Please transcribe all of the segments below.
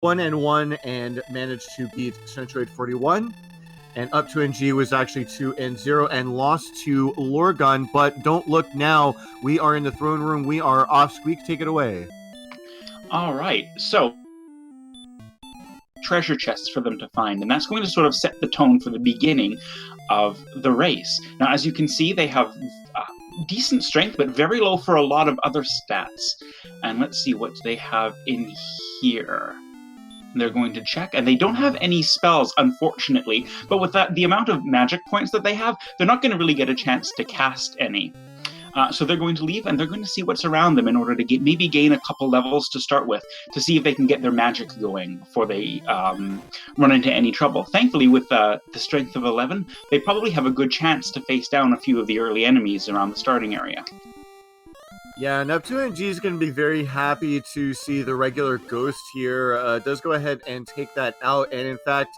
1-1 and managed to beat Centroid 41. And up2ng was actually 2-0 and lost to Lorgun. But don't look now. We are in the throne room. We are off. Squeeq, take it away. All right. So treasure chests for them to find, and that's going to sort of set the tone for the beginning of the race. Now, as you can see, they have decent strength, but very low for a lot of other stats. And let's see what they have in here. They're going to check, and they don't have any spells, unfortunately. But with the amount of magic points that they have, they're not going to really get a chance to cast any. So they're going to leave, and they're going to see what's around them in order to maybe gain a couple levels to start with, to see if they can get their magic going before they run into any trouble. Thankfully, with the strength of 11, they probably have a good chance to face down a few of the early enemies around the starting area. Yeah, and up2ng is going to be very happy to see the regular ghost here. Does go ahead and take that out, and in fact,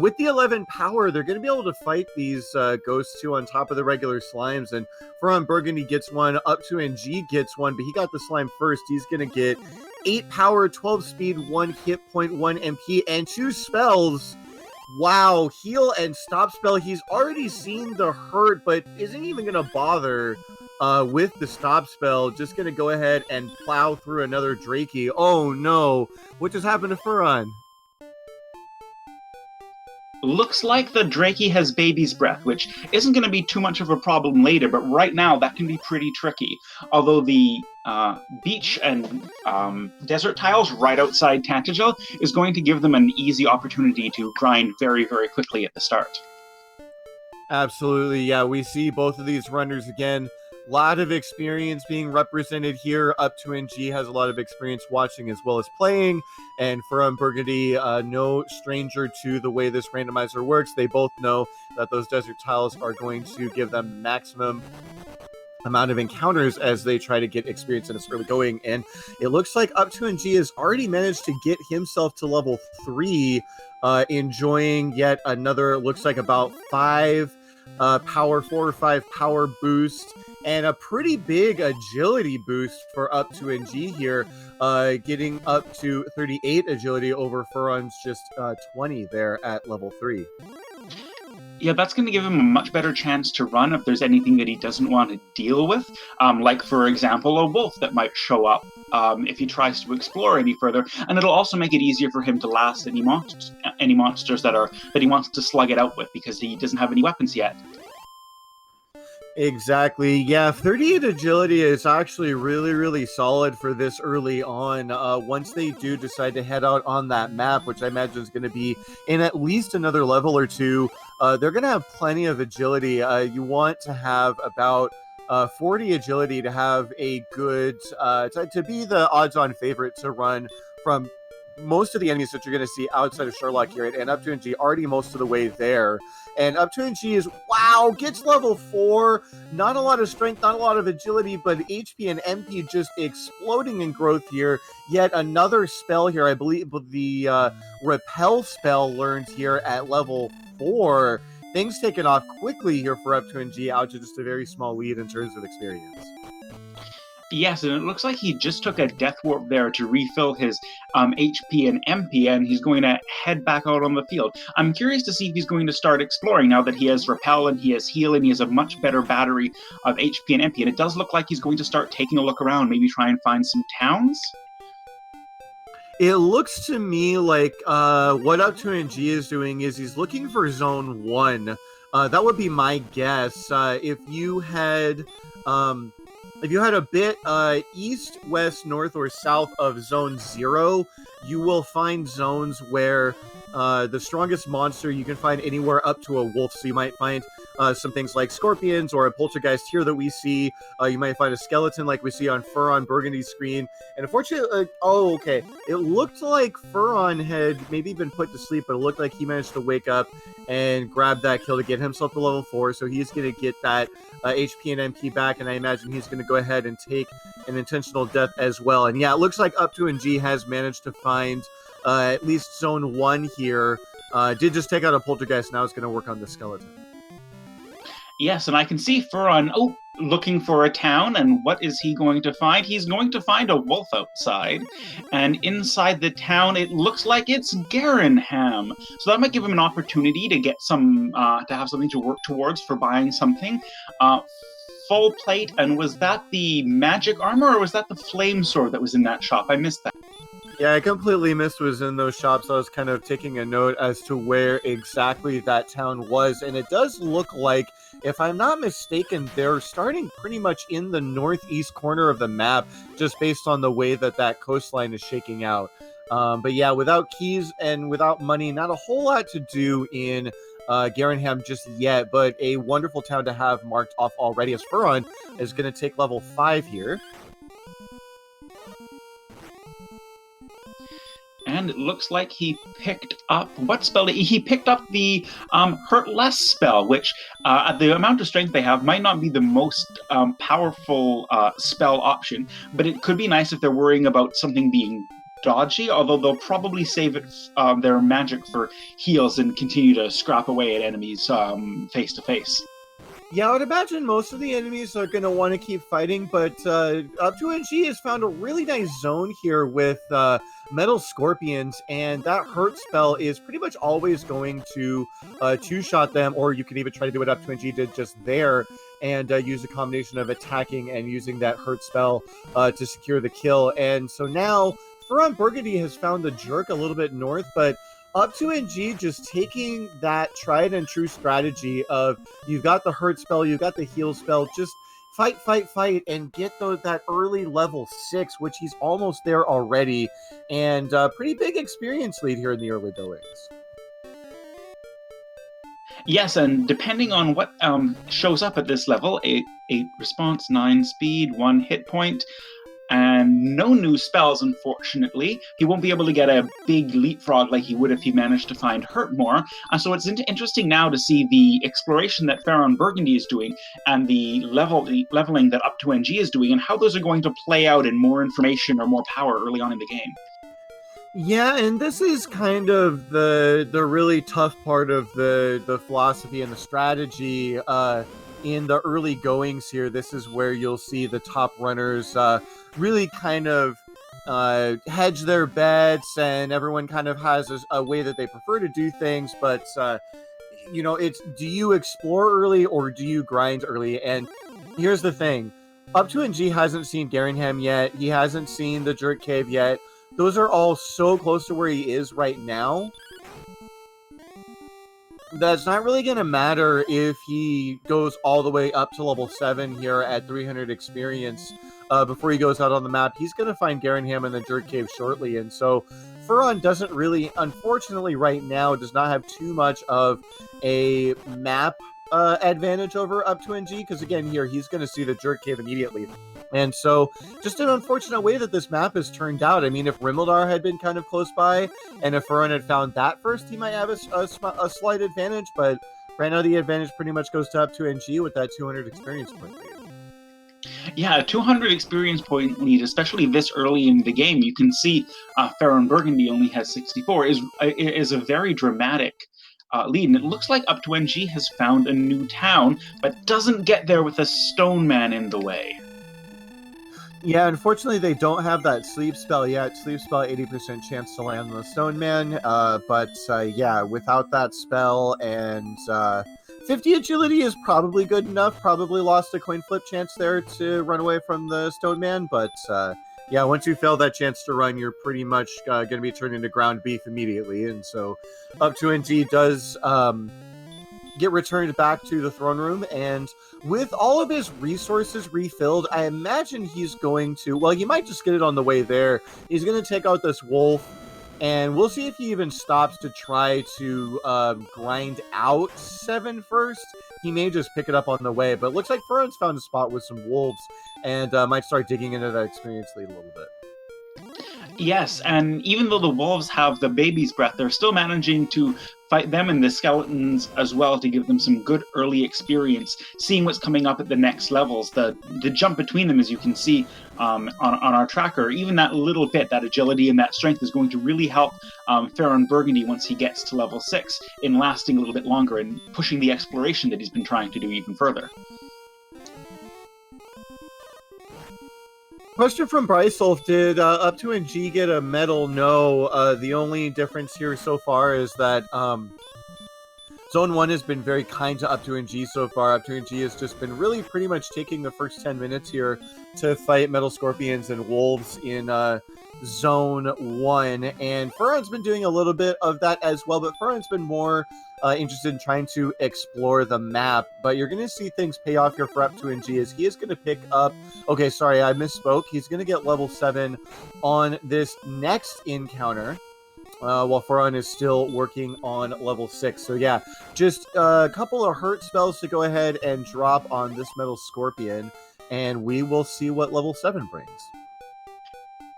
with the 11 power, they're going to be able to fight these ghosts too on top of the regular slimes. And FearonBurgundy gets one, up2ng gets one, but he got the slime first. He's going to get 8 power, 12 speed, 1 hit point, 1 MP, and 2 spells. Wow, heal and stop spell. He's already seen the hurt, but isn't even going to bother with the stop spell. Just going to go ahead and plow through another Drakey. Oh no, what just happened to Feiron? Looks like the Drakey has baby's breath, which isn't going to be too much of a problem later, but right now that can be pretty tricky. Although the beach and desert tiles right outside Tantagel is going to give them an easy opportunity to grind very, very quickly at the start. Absolutely, yeah, we see both of these runners again. A lot of experience being represented here. up2ng has a lot of experience watching as well as playing, and FearonBurgundy, no stranger to the way this randomizer works. They both know that those desert tiles are going to give them maximum amount of encounters as they try to get experience in this early going, and it looks like up2ng has already managed to get himself to level 3, enjoying yet another, looks like about 4 or 5 power boost, and a pretty big agility boost for up2ng here, getting up to 38 agility over Feiron's just 20 there at level 3. Yeah, that's going to give him a much better chance to run if there's anything that he doesn't want to deal with, like, for example, a wolf that might show up if he tries to explore any further, and it'll also make it easier for him to last any monsters that he wants to slug it out with, because he doesn't have any weapons yet. Exactly. Yeah, 38 agility is actually really, really solid for this early on. Once they do decide to head out on that map, which I imagine is going to be in at least another level or two, they're going to have plenty of agility. You want to have about 40 agility to have a good, to be the odds-on favorite to run from most of the enemies that you're going to see outside of Sherlock here, and up2ng already most of the way there. And up2ng is, wow, gets level 4. Not a lot of strength, not a lot of agility, but HP and MP just exploding in growth here. Yet another spell here, I believe the Repel spell learned here at level 4. Things taken off quickly here for up2ng, out to just a very small lead in terms of experience. Yes, and it looks like he just took a Death Warp there to refill his HP and MP, and he's going to head back out on the field. I'm curious to see if he's going to start exploring now that he has Repel and he has Heal and he has a much better battery of HP and MP, and it does look like he's going to start taking a look around, maybe try and find some towns? It looks to me like what up2ng is doing is he's looking for Zone 1. That would be my guess. If you had a bit east, west, north, or south of Zone 0, you will find zones where the strongest monster you can find anywhere up to a wolf. So you might find some things like scorpions or a poltergeist here that we see. You might find a skeleton like we see on FearonBurgundy's screen. And unfortunately, it looked like Feiron had maybe been put to sleep, but it looked like he managed to wake up and grab that kill to get himself to level 4. So he's going to get that HP and MP back, and I imagine he's going to go ahead and take an intentional death as well. And yeah, it looks like up2ng has managed to find at least Zone 1 here. Did just take out a poltergeist, now it's going to work on the skeleton. Yes, and I can see Feiron, looking for a town, and what is he going to find? He's going to find a wolf outside, and inside the town it looks like it's Garenham. So that might give him an opportunity to get some to have something to work towards for buying something. Full plate, and was that the magic armor or was that the flame sword that was in that shop? I missed that. Yeah, I completely missed was in those shops. I was kind of taking a note as to where exactly that town was, and it does look like, if I'm not mistaken, they're starting pretty much in the northeast corner of the map, just based on the way that that coastline is shaking out. But yeah, without keys and without money, not a whole lot to do in Garenham just yet, but a wonderful town to have marked off already, as Furon is going to take level 5 here. And it looks like he picked up what spell? He picked up the Hurt Less spell, which at the amount of strength they have might not be the most powerful spell option, but it could be nice if they're worrying about something being dodgy, although they'll probably save it their magic for heals and continue to scrap away at enemies face to face. Yeah, I would imagine most of the enemies are going to want to keep fighting, but up2ng has found a really nice zone here with metal scorpions, and that hurt spell is pretty much always going to two-shot them, or you can even try to do what up2ng did just there, and use a combination of attacking and using that hurt spell to secure the kill. And so now, FearonBurgundy has found the jerk a little bit north, but up2ng just taking that tried and true strategy of you've got the hurt spell, you've got the heal spell, just fight, and get that early level 6, which he's almost there already, and pretty big experience lead here in the early goings. Yes, and depending on what shows up at this level, 8 response, 9 speed, 1 hit point, and no new spells, unfortunately. He won't be able to get a big leapfrog like he would if he managed to find Hurt more. So it's interesting now to see the exploration that FearonBurgundy is doing and the leveling that up2ng is doing, and how those are going to play out in more information or more power early on in the game. Yeah, and this is kind of the really tough part of the philosophy and the strategy in the early goings here. This is where you'll see the top runners really kind of hedge their bets, and everyone kind of has a way that they prefer to do things, but it's, do you explore early or do you grind early? And here's the thing, up2ng hasn't seen Garenham yet, he hasn't seen the Jerk Cave yet. Those are all so close to where he is right now that's not really going to matter if he goes all the way up to level 7 here at 300 experience before he goes out on the map. He's going to find Garenham in the Jerk Cave shortly, and so Furon doesn't really, unfortunately right now, does not have too much of a map advantage over up2ng, because again here, he's going to see the Jerk Cave immediately. And so, just an unfortunate way that this map has turned out. I mean, if Rimildar had been kind of close by, and if Furon had found that first, he might have a slight advantage, but right now the advantage pretty much goes to up2ng with that 200 experience point lead. Yeah, 200 experience point lead, especially this early in the game. You can see FearonBurgundy only has 64, is a very dramatic lead, and it looks like up2ng has found a new town, but doesn't get there with a stone man in the way. Yeah, unfortunately, they don't have that sleep spell yet. Sleep spell, 80% chance to land on the Stone Man. But yeah, without that spell and 50 agility is probably good enough. Probably lost a coin flip chance there to run away from the Stone Man. But yeah, once you fail that chance to run, you're pretty much going to be turned into ground beef immediately. And so up2ng does get returned back to the throne room, and with all of his resources refilled, I imagine he's going to, well, he might just get it on the way there. He's going to take out this wolf, and we'll see if he even stops to try to grind out 7 first. He may just pick it up on the way, but it looks like Furon's found a spot with some wolves, and might start digging into that experience lead a little bit. Yes, and even though the wolves have the baby's breath, they're still managing to fight them and the skeletons as well to give them some good early experience, seeing what's coming up at the next levels. The jump between them, as you can see on our tracker, even that little bit, that agility and that strength is going to really help FearonBurgundy once he gets to level 6 in lasting a little bit longer and pushing the exploration that he's been trying to do even further. Question from Brysolf, did up2ng get a medal? No. The only difference here so far is that Zone 1 has been very kind to up2ng so far. up2ng has just been really pretty much taking the first 10 minutes here to fight Metal Scorpions and Wolves in Zone 1. And Furon's been doing a little bit of that as well, but Furon's been more interested in trying to explore the map. But you're going to see things pay off here for up2ng as he is going to pick up... Okay, sorry, I misspoke. He's going to get level 7 on this next encounter. While Furon is still working on level 6. So yeah, just a couple of hurt spells to go ahead and drop on this Metal Scorpion, and we will see what level 7 brings.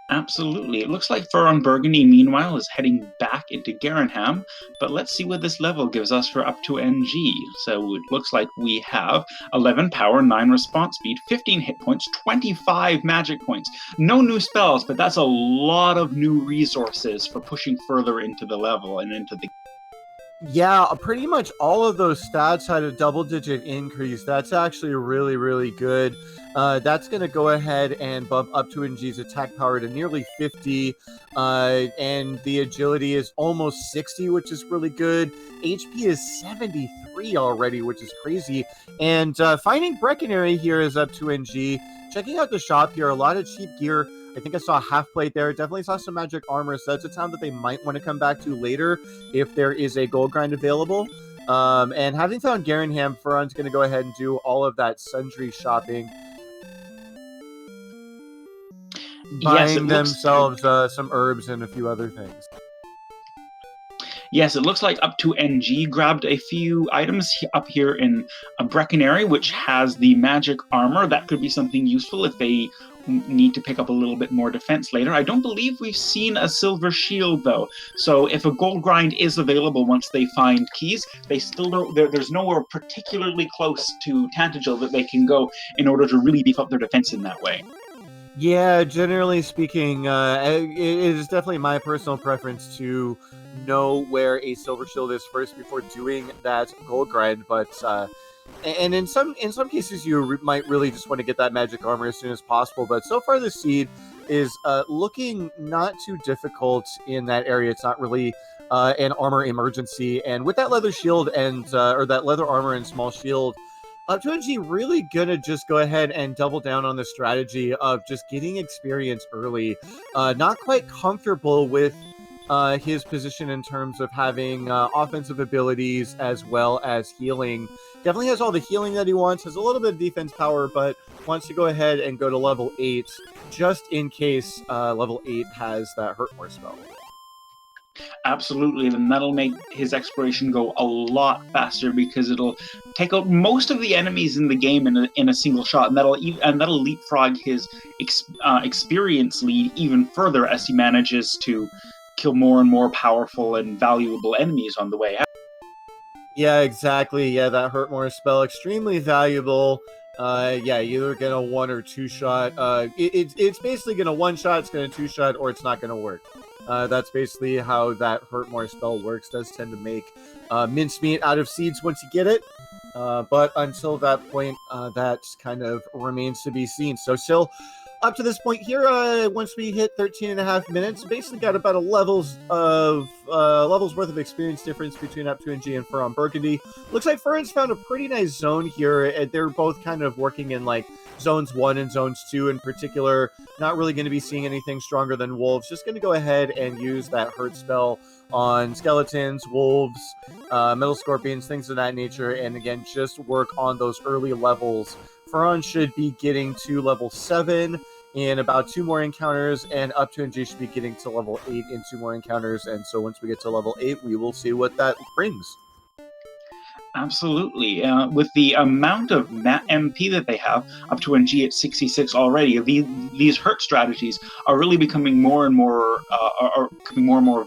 Absolutely. It looks like FearonBurgundy, meanwhile, is heading back into Garenham, but let's see what this level gives us for up2ng. So it looks like we have 11 power, 9 response speed, 15 hit points, 25 magic points. No new spells, but that's a lot of new resources for pushing further into the level and into the... Yeah, pretty much all of those stats had a double-digit increase. That's actually really, really good. That's going to go ahead and bump up2ng's attack power to nearly 50, and the agility is almost 60, which is really good. HP is 73 already, which is crazy. And finding Breckenary here is up2ng. Checking out the shop here, a lot of cheap gear. I think I saw a half plate there. Definitely saw some magic armor, so that's a town that they might want to come back to later if there is a gold grind available. And having found Garenham, Furon's going to go ahead and do all of that sundry shopping. Buying themselves some herbs and a few other things. Yes, it looks like up2ng grabbed a few items up here in Breckenary, which has the magic armor. That could be something useful if they need to pick up a little bit more defense later. I don't believe we've seen a silver shield, though. So if a gold grind is available once they find keys, they still don't... There's nowhere particularly close to Tantagel that they can go in order to really beef up their defense in that way. Yeah, generally speaking, it is definitely my personal preference to know where a silver shield is first before doing that gold grind, but and in some cases you might really just want to get that magic armor as soon as possible. But so far the seed is looking not too difficult in that area. It's not really an armor emergency, and with that leather shield and or that leather armor and small shield, up2ng really gonna just go ahead and double down on the strategy of just getting experience early. Not quite comfortable with his position in terms of having offensive abilities as well as healing. Definitely has all the healing that he wants, has a little bit of defense power, but wants to go ahead and go to level 8 just in case level 8 has that hurt more spell. Absolutely, then that'll make his exploration go a lot faster because it'll take out most of the enemies in the game in a single shot, and that'll leapfrog his experience lead even further as he manages to kill more and more powerful and valuable enemies on the way out. Yeah, exactly. Yeah, that hurt more spell, extremely valuable. Yeah, either gonna one or two shot. It's basically gonna one shot, it's gonna two shot, or it's not gonna work. That's basically how that hurt more spell works. Does tend to make mincemeat out of seeds once you get it, but until that point, that kind of remains to be seen. So still, up to this point here, once we hit 13.5 minutes, basically got about a level's worth of experience difference between up2ng and FearonBurgundy. Looks like Furon's found a pretty nice zone here. They're both kind of working in like zones 1 and zones 2 in particular. Not really going to be seeing anything stronger than wolves. Just going to go ahead and use that hurt spell on skeletons, wolves, metal scorpions, things of that nature. And again, just work on those early levels. Furon should be getting to level 7 in about 2 more encounters, and up2ng should be getting to level 8 in 2 more encounters. And so once we get to level 8, we will see what that brings. Absolutely. With the amount of MP that they have, up2ng at 66 already, these hurt strategies are really becoming more and more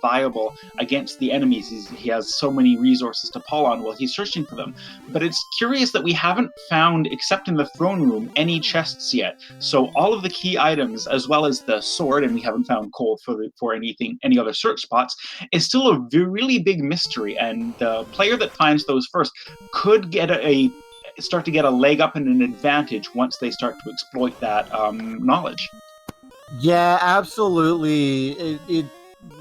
viable against the enemies. He has so many resources to pull on while he's searching for them. But it's curious that we haven't found, except in the throne room, any chests yet. So all of the key items, as well as the sword, and we haven't found coal for any other search spots, is still a really big mystery. And the player that finds those first could start to get a leg up and an advantage once they start to exploit that knowledge. Yeah, absolutely.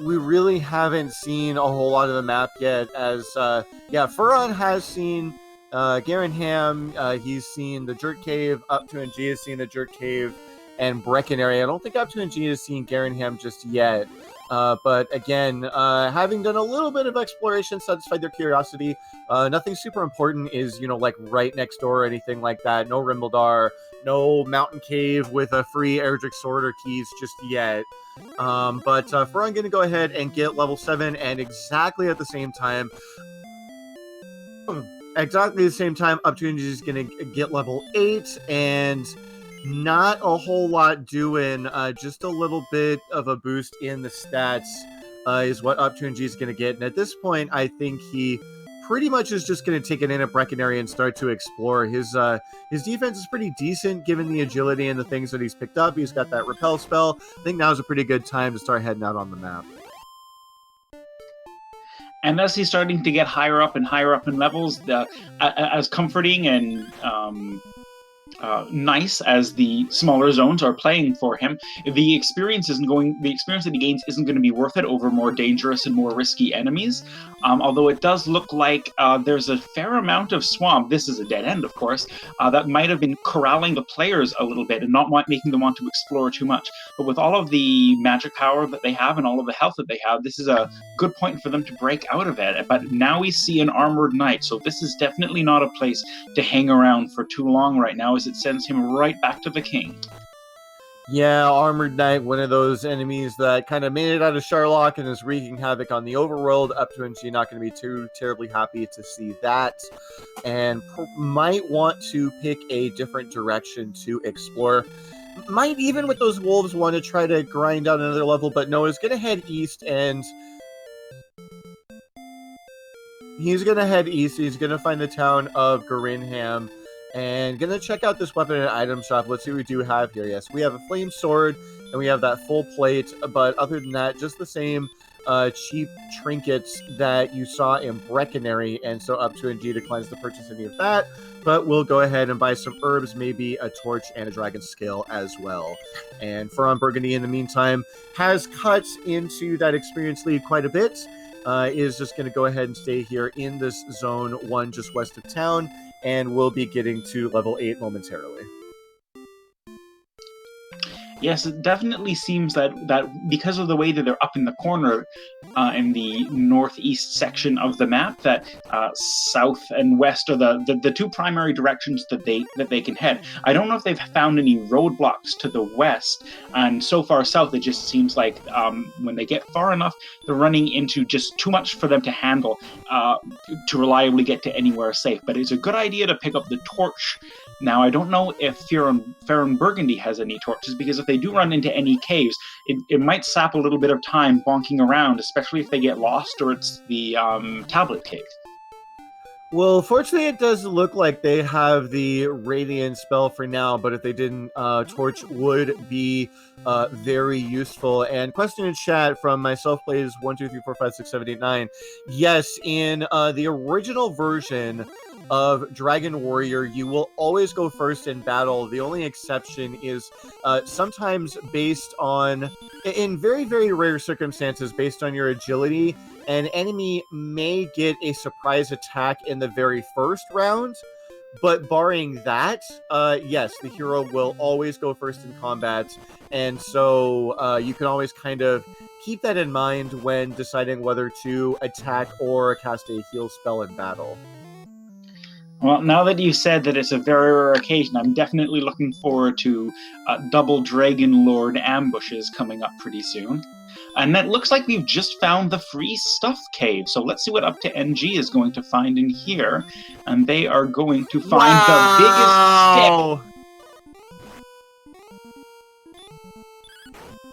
We really haven't seen a whole lot of the map yet. As yeah, Furon has seen Garenham. He's seen the Jerk Cave. Up2ng has seen the Jerk Cave and Breckenary. I don't think Up2ng has seen Garenham just yet. But again, having done a little bit of exploration, satisfied their curiosity. Nothing super important is, like right next door or anything like that. No Rimbledar, no mountain cave with a free Erdrick sword or keys just yet. But for I'm going to go ahead and get level 7, and exactly at the same time, Up2ng is going to get level 8, and not a whole lot doing, just a little bit of a boost in the stats is what Up2ng is going to get. And at this point, I think he pretty much is just going to take it in at Breckenary and start to explore. His defense is pretty decent given the agility and the things that he's picked up. He's got that repel spell. I think now is a pretty good time to start heading out on the map. And as he's starting to get higher up and higher up in levels, as comforting and nice as the smaller zones are playing for him, the experience that he gains isn't going to be worth it over more dangerous and more risky enemies. Although it does look like there's a fair amount of swamp. This is a dead end, of course, that might have been corralling the players a little bit and not making them want to explore too much. But with all of the magic power that they have and all of the health that they have, this is a good point for them to break out of it. But now we see an armored knight, so this is definitely not a place to hang around for too long right now, as it sends him right back to the king. Yeah, Armored Knight, one of those enemies that kind of made it out of Sherlock and is wreaking havoc on the overworld. Up2ng not going to be too terribly happy to see that, and might want to pick a different direction to explore. Might even with those wolves want to try to grind out another level, but no, is going to head east, and he's going to head east. He's going to find the town of Garinham, and gonna check out this weapon and item shop. Let's see what we do have here. Yes, we have a flame sword, and we have that full plate, but other than that, just the same cheap trinkets that you saw in Breckenary, and so Up2ng declines to purchase any of that, but we'll go ahead and buy some herbs, maybe a torch and a dragon scale as well. And FearonBurgundy, in the meantime, has cut into that experience lead quite a bit. Is just going to go ahead and stay here in this zone 1 just west of town, and we'll be getting to level 8 momentarily. Yes, it definitely seems that because of the way that they're up in the corner in the northeast section of the map, that south and west are the two primary directions that they can head. I don't know if they've found any roadblocks to the west, and so far south it just seems like when they get far enough, they're running into just too much for them to handle to reliably get to anywhere safe. But it's a good idea to pick up the torch. Now, I don't know if FearonBurgundy has any torches, because if they do run into any caves, it might sap a little bit of time bonking around, especially if they get lost or it's the tablet cave. Well, fortunately, it does look like they have the Radiant spell for now, but if they didn't, Torch would be very useful. And question in chat from myself plays 1, 2, 3, 4, 5, 6, 7, 8, 9. Yes, in the original version of Dragon Warrior, you will always go first in battle. The only exception is sometimes based on, in very, very rare circumstances, based on your agility, an enemy may get a surprise attack in the very first round, but barring that, yes, the hero will always go first in combat, and so you can always kind of keep that in mind when deciding whether to attack or cast a heal spell in battle. Well, now that you said that it's a very rare occasion, I'm definitely looking forward to double Dragon Lord ambushes coming up pretty soon. And that looks like we've just found the free stuff cave. So let's see what up2ng is going to find in here. And they are going to find the biggest stick.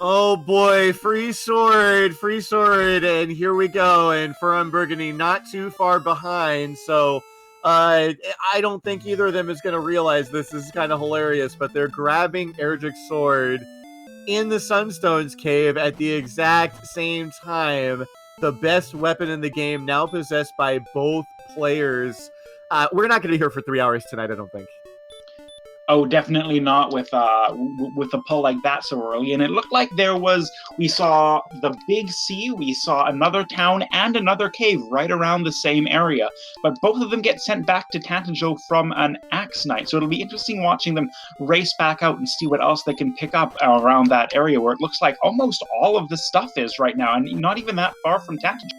Oh boy, free sword, and here we go. And FearonBurgundy not too far behind, so I don't think either of them is going to realize this. This is kind of hilarious, but they're grabbing Erdrick's sword in the Sunstones cave at the exact same time. The best weapon in the game, now possessed by both players. We're not going to be here for 3 hours tonight, I don't think. Oh, definitely not with with a pull like that so early. And it looked like we saw the big sea, we saw another town and another cave right around the same area. But both of them get sent back to Tantagel from an axe knight. So it'll be interesting watching them race back out and see what else they can pick up around that area where it looks like almost all of the stuff is right now, and not even that far from Tantagel.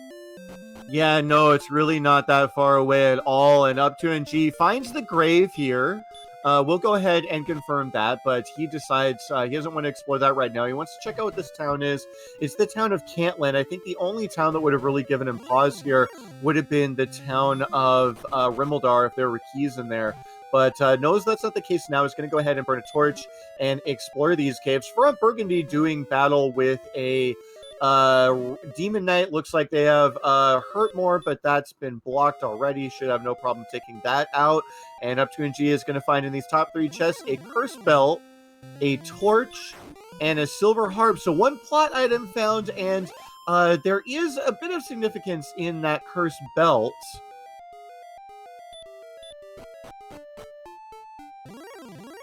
Yeah, no, it's really not that far away at all. And up2ng finds the grave here. We'll go ahead and confirm that, but he decides he doesn't want to explore that right now. He wants to check out what this town is. It's the town of Cantland. I think the only town that would have really given him pause here would have been the town of Rimeldar if there were keys in there. But knows that's not the case now. He's going to go ahead and burn a torch and explore these caves. FearonBurgundy doing battle with a Demon Knight. Looks like they have hurt more, but that's been blocked already. Should have no problem taking that out. And up2ng is going to find in these top 3 chests a curse belt, a torch, and a silver harp. So 1 plot item found, and there is a bit of significance in that curse belt.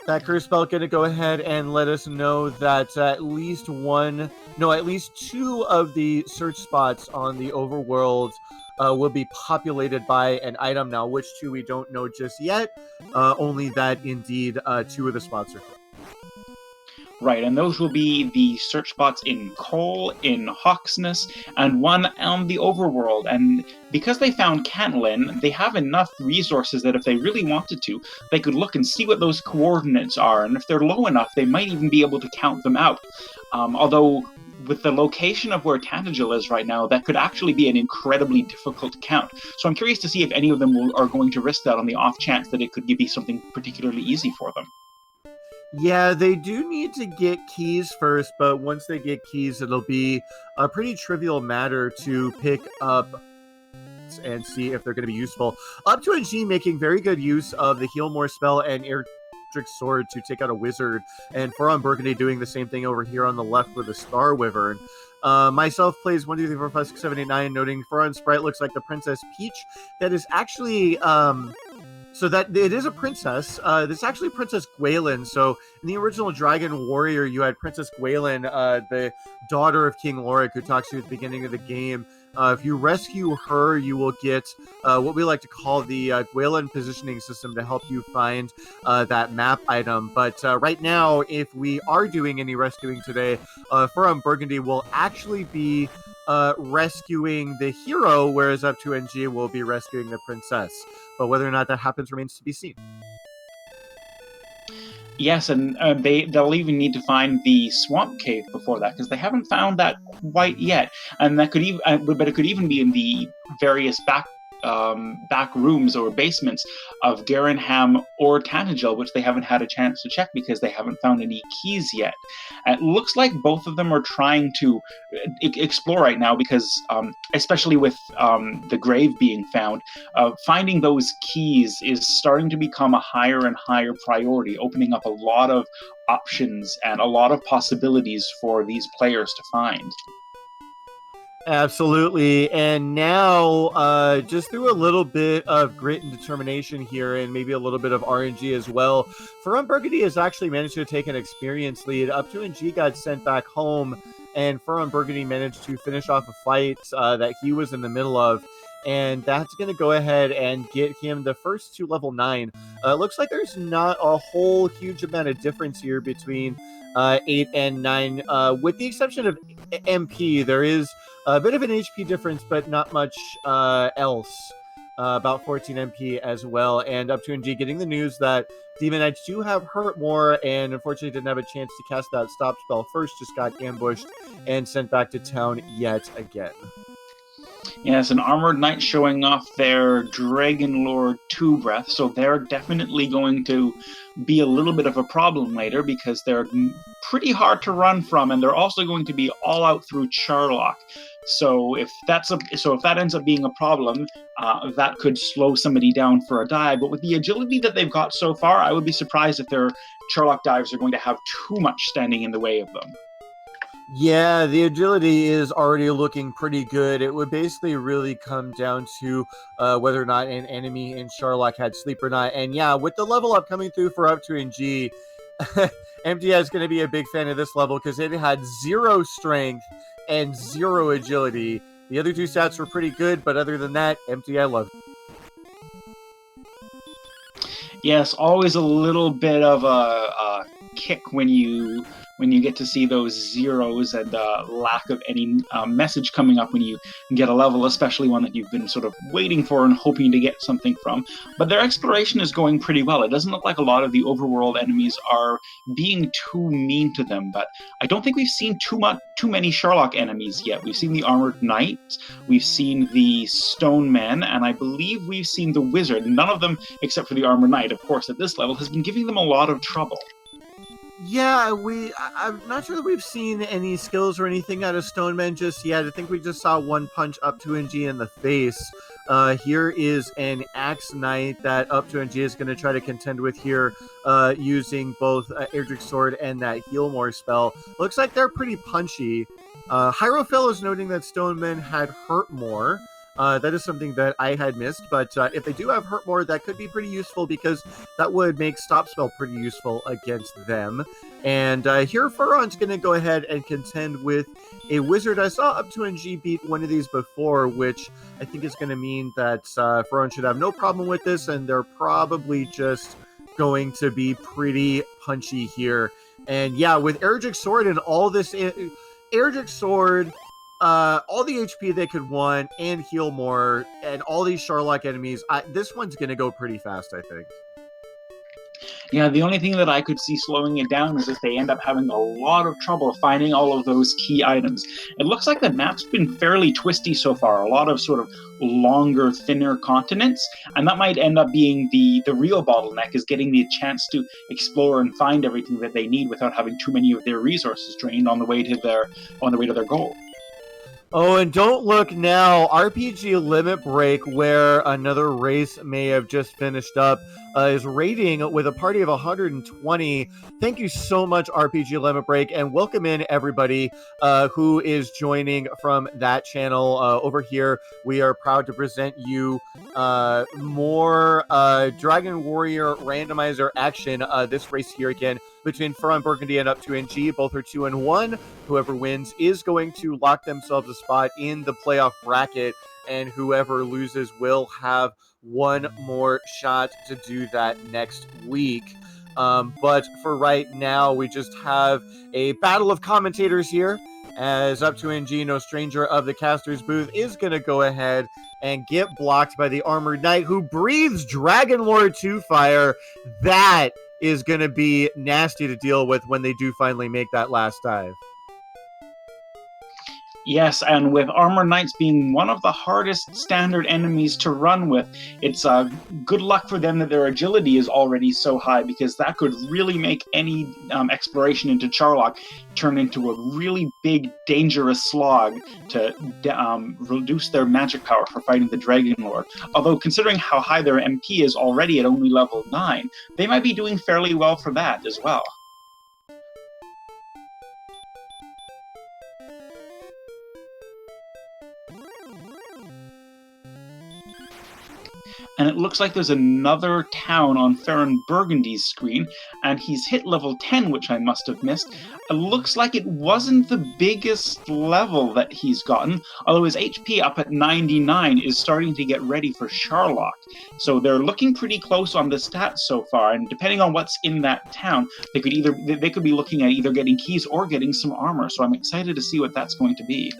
That curse belt going to go ahead and let us know that at least 2 of the search spots on the overworld will be populated by an item. Now, which 2 we don't know just yet. Only that indeed 2 of the spots are. Right, and those will be the search spots in Cole, in Hawksness, and one on the Overworld. And because they found Cantland, they have enough resources that if they really wanted to, they could look and see what those coordinates are. And if they're low enough, they might even be able to count them out. Although, with the location of where Tantagel is right now, that could actually be an incredibly difficult count. So I'm curious to see if any of them are going to risk that on the off chance that it could be something particularly easy for them. Yeah, they do need to get keys first, but once they get keys, it'll be a pretty trivial matter to pick up and see if they're going to be useful. up2ng making very good use of the Heal More spell and Eldritch Sword to take out a wizard, and FearonBurgundy doing the same thing over here on the left with the Star Wyvern. Myself plays 1, 2, 3, 4, 5, 6, 7, 8, 9, noting Fearon's sprite looks like the Princess Peach. That is actually... So that it is a princess. This is actually Princess Gwaelin. So in the original Dragon Warrior, you had Princess Gwaelin, the daughter of King Lorik, who talks to you at the beginning of the game. If you rescue her, you will get what we like to call the Gwaelin positioning system to help you find that map item. But right now, if we are doing any rescuing today, FearonBurgundy will actually be rescuing the hero, whereas up2ng will be rescuing the princess. But whether or not that happens remains to be seen. Yes, and they'll even need to find the swamp cave before that, because they haven't found that quite yet. And that could even, but it could even be in the various back rooms or basements of Garenham or Tantagel, which they haven't had a chance to check because they haven't found any keys yet. It looks like both of them are trying to explore right now because, especially with the grave being found, finding those keys is starting to become a higher and higher priority, opening up a lot of options and a lot of possibilities for these players to find. Absolutely. And now, just through a little bit of grit and determination here, and maybe a little bit of RNG as well, FearonBurgundy has actually managed to take an experience lead. up2ng got sent back home, and FearonBurgundy managed to finish off a fight that he was in the middle of. And that's going to go ahead and get him the first to level 9. Looks like there's not a whole huge amount of difference here between 8 and 9. With the exception of MP, there is a bit of an HP difference, but not much else. About 14 MP as well. And up2ng getting the news that Demon Knights do have hurt more, and unfortunately didn't have a chance to cast that stop spell first, just got ambushed and sent back to town yet again. Yes, an Armored Knight showing off their Dragon Lord 2 breath, so they're definitely going to be a little bit of a problem later because they're pretty hard to run from, and they're also going to be all out through Charlock. So if that ends up being a problem, that could slow somebody down for a dive. But with the agility that they've got so far, I would be surprised if their Charlock dives are going to have too much standing in the way of them. Yeah, the agility is already looking pretty good. It would basically really come down to whether or not an enemy in Sherlock had sleep or not. And yeah, with the level up coming through for up2ng, MTI is going to be a big fan of this level because it had 0 strength and 0 agility. The other two stats were pretty good, but other than that, MTI loved it. Yes, always a little bit of a kick when you get to see those zeros and lack of any message coming up when you get a level, especially one that you've been sort of waiting for and hoping to get something from. But their exploration is going pretty well. It doesn't look like a lot of the overworld enemies are being too mean to them, but I don't think we've seen too many Sherlock enemies yet. We've seen the Armored Knight, we've seen the Stone Man, and I believe we've seen the Wizard. None of them, except for the Armored Knight, of course, at this level, has been giving them a lot of trouble. Yeah, I'm not sure that we've seen any skills or anything out of Stoneman just yet. I think we just saw one punch up2ng in the face. Here is an Axe Knight that up2ng is going to try to contend with here, using both Erdrick's Sword and that Heal More spell. Looks like they're pretty punchy. Hierophil is noting that Stoneman had Hurt More. That is something that I had missed, but if they do have Hurt More, that could be pretty useful because that would make Stop Spell pretty useful against them. And here Fearon's going to go ahead and contend with a Wizard. I saw up2ng beat one of these before, which I think is going to mean that Fearon should have no problem with this, and they're probably just going to be pretty punchy here. And yeah, with Erdrick's Sword and all this... Erdrick's Sword... all the HP they could want and heal more, and all these Sherlock enemies, this one's going to go pretty fast, I think. Yeah, the only thing that I could see slowing it down is if they end up having a lot of trouble finding all of those key items. It looks like the map's been fairly twisty so far, a lot of sort of longer, thinner continents, and that might end up being the real bottleneck, is getting the chance to explore and find everything that they need without having too many of their resources drained on the way to their goal. Oh, and don't look now. RPG Limit Break, where another race may have just finished up, is raiding with a party of 120. Thank you so much, RPG Limit Break, and welcome in everybody who is joining from that channel. Over here, we are proud to present you more Dragon Warrior Randomizer action. This race here again between FearonBurgundy and up2ng. Both are 2-1. Whoever wins is going to lock themselves a spot in the playoff bracket, and whoever loses will have one more shot to do that next week. But for right now, we just have a battle of commentators here, as up2ng, no stranger of the caster's booth, is going to go ahead and get blocked by the Armored Knight, who breathes Dragon Lord 2 fire. That is going to be nasty to deal with when they do finally make that last dive. Yes, and with Armored Knights being one of the hardest standard enemies to run with, it's good luck for them that their agility is already so high, because that could really make any exploration into Sherlock turn into a really big, dangerous slog to reduce their magic power for fighting the Dragon Lord. Although, considering how high their MP is already at only level 9, they might be doing fairly well for that as well. And it looks like there's another town on FearonBurgundy's screen, and he's hit level 10, which I must have missed. It looks like it wasn't the biggest level that he's gotten, although his HP up at 99 is starting to get ready for Sherlock. So they're looking pretty close on the stats so far, and depending on what's in that town, they could be looking at either getting keys or getting some armor, so I'm excited to see what that's going to be.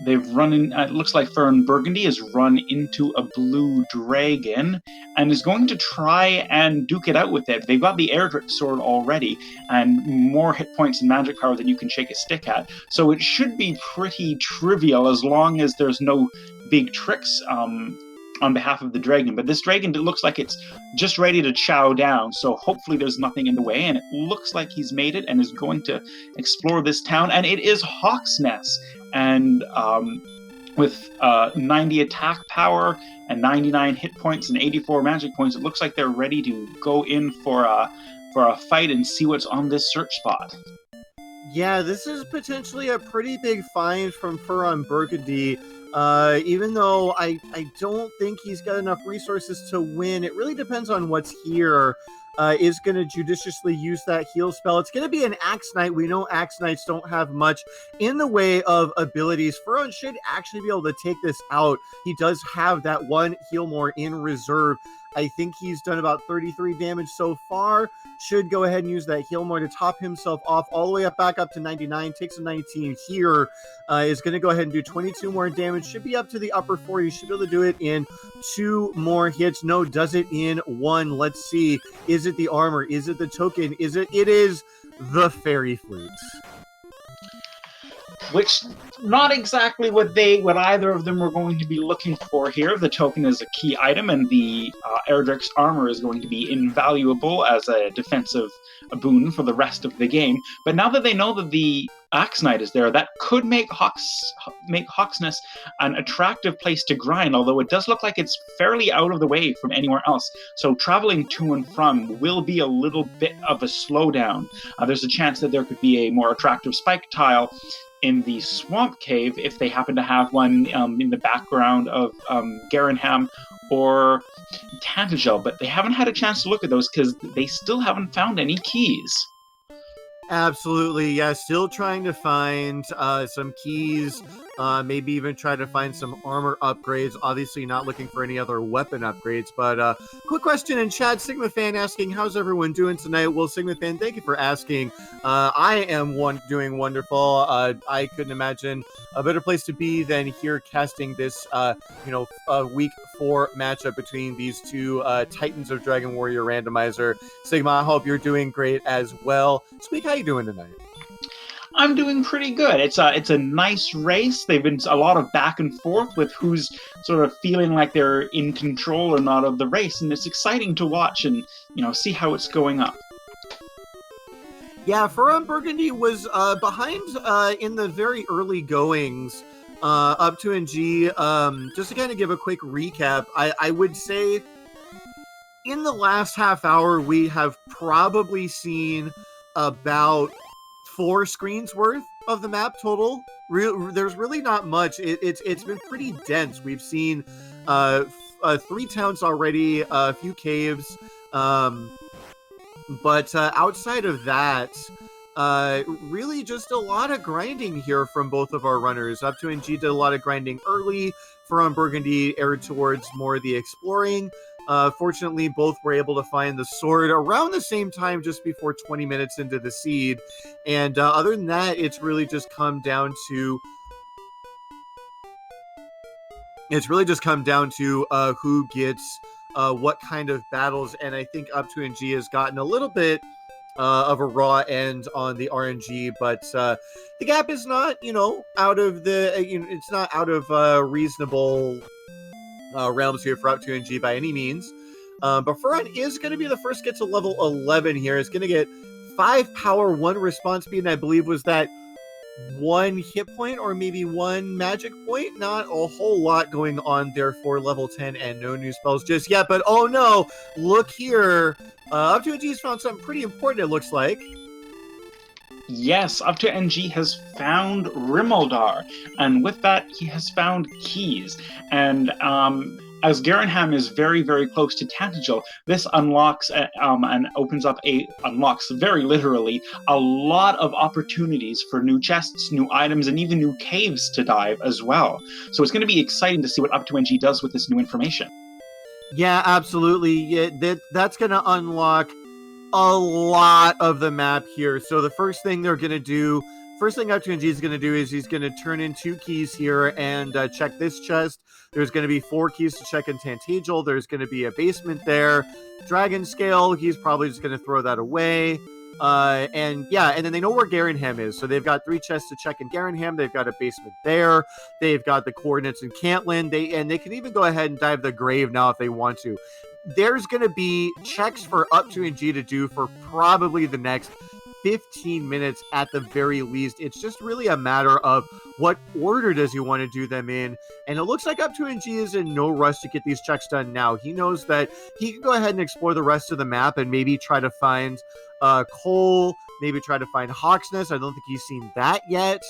They've run in, it looks like FearonBurgundy has run into a blue dragon and is going to try and duke it out with it. They've got the Erdrick's Sword already and more hit points and magic power than you can shake a stick at. So it should be pretty trivial as long as there's no big tricks on behalf of the dragon. But this dragon, it looks like it's just ready to chow down, so hopefully there's nothing in the way, and it looks like he's made it and is going to explore this town, and it is Hawksnest. And with 90 attack power and 99 hit points and 84 magic points. It looks like they're ready to go in for a fight and see what's on this search spot. Yeah, this is potentially a pretty big find from FearonBurgundy. Even though I don't think he's got enough resources to win, it really depends on what's here. Is going to judiciously use that heal spell. It's going to be an Axe Knight. We know Axe Knights don't have much in the way of abilities. Fearon should actually be able to take this out. He does have that one heal more in reserve. I think he's done about 33 damage so far. Should go ahead and use that heal more to top himself off all the way back up to 99. Takes a 19 here. Is going to go ahead and do 22 more damage. Should be up to the upper 40. Should be able to do it in 2 more hits. No, does it in 1. Let's see. Is it the armor? Is it the token? It is the fairy flutes. Which, not exactly what either of them were going to be looking for here. The token is a key item, and the Erdrick's armor is going to be invaluable as a defensive boon for the rest of the game. But now that they know that the Axe Knight is there, that could make Hawksnest an attractive place to grind, although it does look like it's fairly out of the way from anywhere else. So traveling to and from will be a little bit of a slowdown. There's a chance that there could be a more attractive spike tile in the Swamp Cave if they happen to have one in the background of Garenham or Tantagel, but they haven't had a chance to look at those because they still haven't found any keys. Absolutely, yeah. Still trying to find some keys, maybe even try to find some armor upgrades. Obviously not looking for any other weapon upgrades, but quick question in chat. Sigma Fan asking, how's everyone doing tonight? Well, Sigma Fan, thank you for asking. I am doing wonderful. I couldn't imagine a better place to be than here casting this, week 4 matchup between these two Titans of Dragon Warrior Randomizer. Sigma, I hope you're doing great as well. Squeeq, how you doing tonight? I'm doing pretty good. It's a nice race. They've been a lot of back and forth with who's sort of feeling like they're in control or not of the race, and it's exciting to watch and see how it's going up. Yeah, FearonBurgundy was behind in the very early goings. up2ng. Just to kind of give a quick recap, I would say in the last half hour we have probably seen about 4 screens worth of the map total. There's really not much. It's been pretty dense. We've seen 3 towns already, a few caves, but outside of that, really just a lot of grinding here from both of our runners. up2ng did a lot of grinding early. FearonBurgundy erred towards more of the exploring. Fortunately, both were able to find the sword around the same time, just before 20 minutes into the seed. And other than that, it's really just come down to who gets what kind of battles. And I think up2ng has gotten a little bit of a raw end on the RNG, but the gap is not, out of the, it's not out of reasonable realms here for up2ng by any means. But Fearon is going to be the first to get to level 11 here. It's going to get 5 power, 1 response speed, and I believe was that 1 hit point or maybe 1 magic point. Not a whole lot going on there for level 10 and no new spells just yet. But oh no, look here. up2ng's found something pretty important, it looks like. Yes, up2ng has found Rimaldar, and with that, he has found keys. And as Garenham is very, very close to Tantagel, this unlocks and unlocks very literally a lot of opportunities for new chests, new items, and even new caves to dive as well. So it's going to be exciting to see what up2ng does with this new information. Yeah, absolutely. Yeah, that's going to unlock a lot of the map here. So the first thing up2ng is going to do is he's going to turn in 2 keys here and check this chest. There's going to be 4 keys to check in Tantagel. There's going to be a basement there. Dragon Scale, he's probably just going to throw that away. And then they know where Garenham is. So they've got 3 chests to check in Garenham. They've got a basement there. They've got the coordinates in Cantlin. They can even go ahead and dive the grave now if they want to. There's going to be checks for up2ng to do for probably the next 15 minutes at the very least. It's just really a matter of what order does he want to do them in. And it looks like up2ng is in no rush to get these checks done now. He knows that he can go ahead and explore the rest of the map and maybe try to find coal, maybe try to find Hawksnest. I don't think he's seen that yet.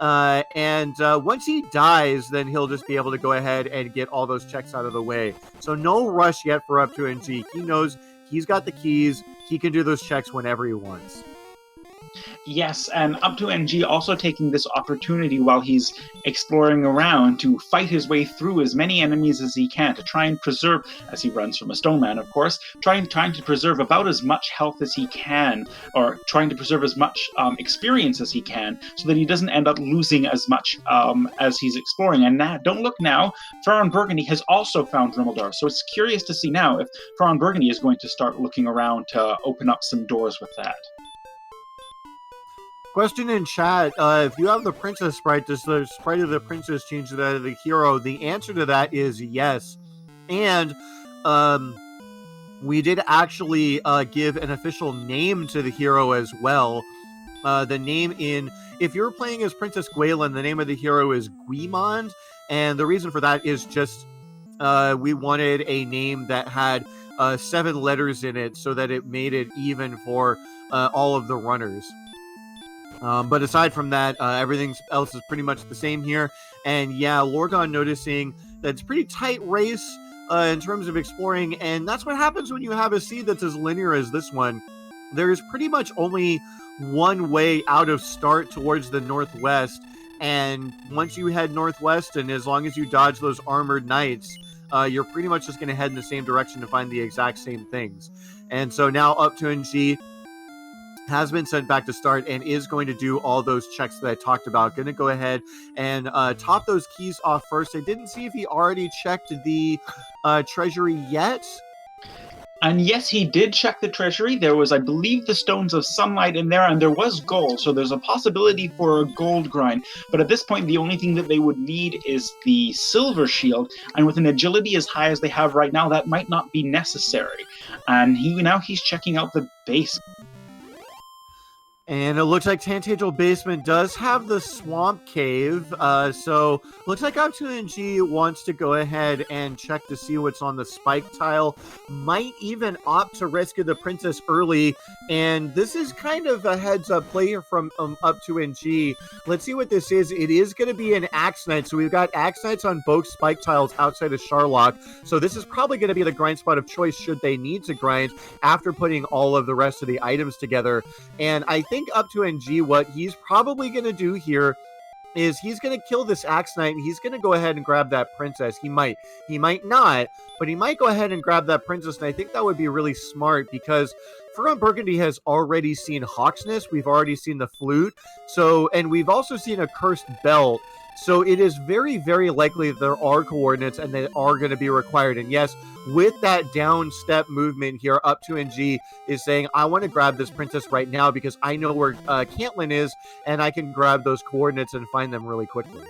And once he dies, then he'll just be able to go ahead and get all those checks out of the way. So no rush yet for up2ng. He knows he's got the keys. He can do those checks whenever he wants. Yes, and up2ng also taking this opportunity while he's exploring around to fight his way through as many enemies as he can to try and preserve, as he runs from a stone man, of course, trying to preserve about as much health as he can, or trying to preserve as much experience as he can, so that he doesn't end up losing as much as he's exploring. And now, don't look now, FearonBurgundy has also found Rimmelsdar, so it's curious to see now if FearonBurgundy is going to start looking around to open up some doors with that. Question in chat, if you have the princess sprite, does the sprite of the princess change that of the hero? The answer to that is yes. And we did actually give an official name to the hero as well. The name if you're playing as Princess Gwaelin, the name of the hero is Guimond. And the reason for that is just we wanted a name that had 7 letters in it so that it made it even for all of the runners. But aside from that, everything else is pretty much the same here. And yeah, Lorgon noticing that it's a pretty tight race in terms of exploring. And that's what happens when you have a seed that's as linear as this one. There's pretty much only one way out of start towards the northwest. And once you head northwest, and as long as you dodge those armored knights, you're pretty much just going to head in the same direction to find the exact same things. And so now up2ng has been sent back to start and is going to do all those checks that I talked about. Going to go ahead and top those keys off first. I didn't see if he already checked the treasury yet. And yes, he did check the treasury. There was, I believe, the Stones of Sunlight in there, and there was gold. So there's a possibility for a gold grind. But at this point, the only thing that they would need is the silver shield. And with an agility as high as they have right now, that might not be necessary. And he's checking out the base. And it looks like Tantagel Basement does have the Swamp Cave, so looks like up2ng wants to go ahead and check to see what's on the spike tile. Might even opt to rescue the princess early, and this is kind of a heads-up play here from up2ng. Let's see what this is. It is going to be an Axe Knight, so we've got Axe Knights on both spike tiles outside of Charlock, so this is probably going to be the grind spot of choice should they need to grind after putting all of the rest of the items together. And I think up2ng, what he's probably going to do here is he's going to kill this Axe Knight, and he's going to go ahead and grab that princess. He might not, but he might go ahead and grab that princess, and I think that would be really smart because FearonBurgundy has already seen Hawksnest, we've already seen the flute, and we've also seen a cursed belt. So it is very, very likely that there are coordinates and they are going to be required. And yes, with that down step movement here, up2ng is saying, I want to grab this princess right now because I know where Caitlin is and I can grab those coordinates and find them really quickly.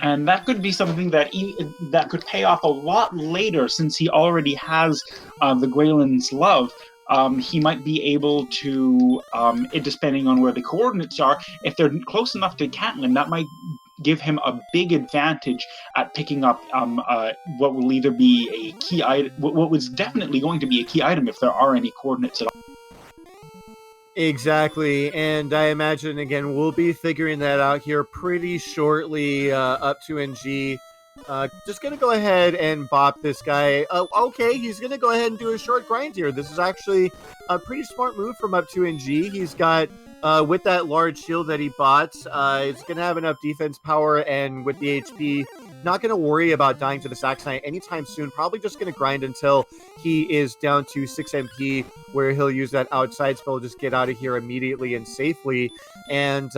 And that could be something that could pay off a lot later since he already has the Gwaelin's love. He might be able to, depending on where the coordinates are, if they're close enough to Caitlin, that might give him a big advantage at picking up what will either be a key item, what was definitely going to be a key item if there are any coordinates at all. Exactly, and I imagine, again, we'll be figuring that out here pretty shortly. up2ng just gonna go ahead and bop this guy. Okay, he's gonna go ahead and do a short grind here. This is actually a pretty smart move from up2ng. He's got with that large shield that he bought, it's gonna have enough defense power, and with the HP, not gonna worry about dying to the Axe Knight anytime soon. Probably just gonna grind until he is down to 6 MP, where he'll use that outside spell to just get out of here immediately and safely. And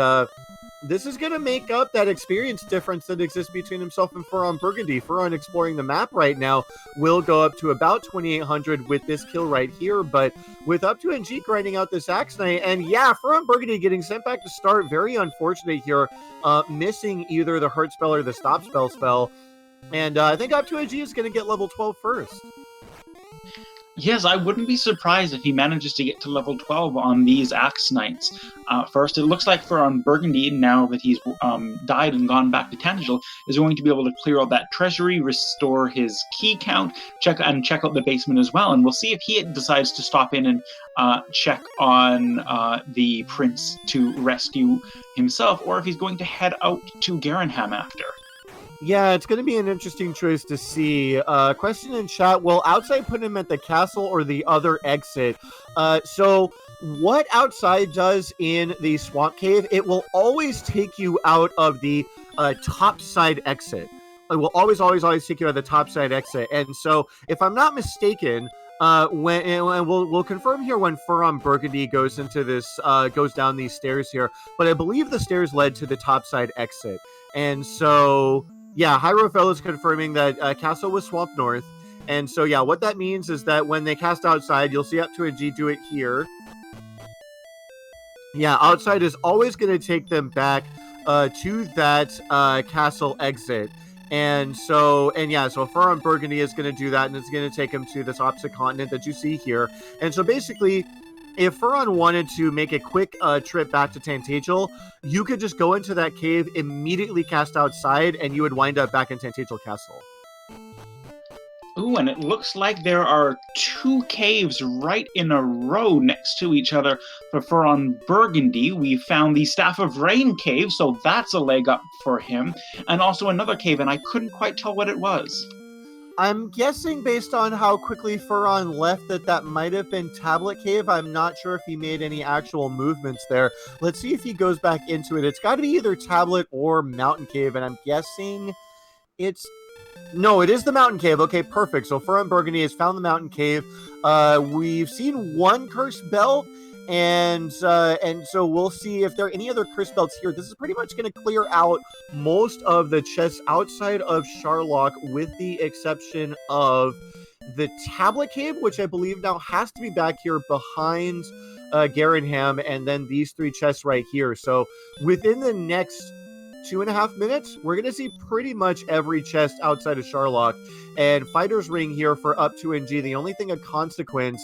this is going to make up that experience difference that exists between himself and FearonBurgundy. Fearon exploring the map right now will go up to about 2,800 with this kill right here, but with up2ng grinding out this Axe Knight, and yeah, FearonBurgundy getting sent back to start. Very unfortunate here, missing either the hurt spell or the stop spell. And I think up2ng is going to get level 12 first. Yes, I wouldn't be surprised if he manages to get to level 12 on these Axe Knights. First, it looks like FearonBurgundy, now that he's died and gone back to Tangel, is going to be able to clear out that treasury, restore his key count, check out the basement as well. And we'll see if he decides to stop in and check on the prince to rescue himself, or if he's going to head out to Garenham after. Yeah, it's going to be an interesting choice to see. Question in chat, will outside put him at the castle or the other exit? So what outside does in the swamp cave, it will always take you out of the top side exit. It will always take you out of the top side exit. And so if I'm not mistaken, we'll confirm here when FearonBurgundy goes into this, goes down these stairs here, but I believe the stairs led to the top side exit. And so... yeah, Hierophil is confirming that Castle was Swamp North. And so, yeah, what that means is that when they cast outside, you'll see up2ng do it here. Yeah, outside is always going to take them back to that castle exit. And so FearonBurgundy is going to do that, and it's going to take him to this opposite continent that you see here. And so basically, if Fearon wanted to make a quick trip back to Tantagel, you could just go into that cave, immediately cast outside, and you would wind up back in Tantagel Castle. Ooh, and it looks like there are 2 caves right in a row next to each other for FearonBurgundy. We found the Staff of Rain cave, so that's a leg up for him. And also another cave, and I couldn't quite tell what it was. I'm guessing based on how quickly Fearon left that might have been Tablet Cave. I'm not sure if he made any actual movements there. Let's see if he goes back into it. It's got to be either Tablet or Mountain Cave, and I'm guessing it's... no, it is the Mountain Cave. Okay, perfect. So FearonBurgundy has found the Mountain Cave. We've seen one Cursed Belt, and so we'll see if there are any other Cursed Belts here. This is pretty much going to clear out most of the chests outside of Sharlock, with the exception of the Tablet Cave, which I believe now has to be back here behind Garenham, and then these 3 chests right here. So within the next 2.5 minutes, we're going to see pretty much every chest outside of Sharlock. And Fighter's Ring here for up2ng. The only thing of consequence...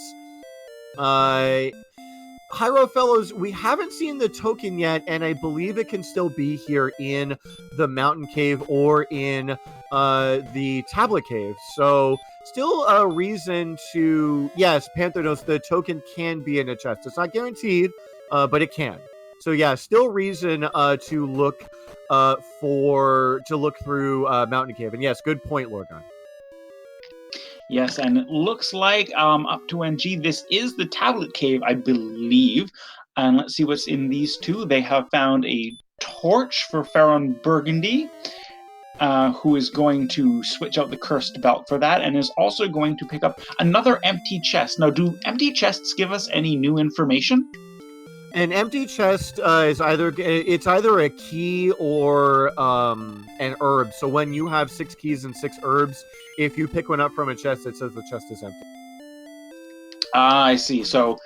Hyro Fellows, we haven't seen the token yet, and I believe it can still be here in the Mountain Cave or in the Tablet Cave. So, still a reason to... yes, Pantheros, the token can be in a chest. It's not guaranteed, but it can. So, yeah, still reason to look through Mountain Cave. And yes, good point, Lorgon. Yes, and it looks like up2ng, this is the Tablet Cave, I believe. And let's see what's in these 2. They have found a torch for FearonBurgundy, who is going to switch out the Cursed Belt for that, and is also going to pick up another empty chest. Now, do empty chests give us any new information? An empty chest is either a key or an herb. So when you have 6 keys and 6 herbs, if you pick one up from a chest, it says the chest is empty. I see. So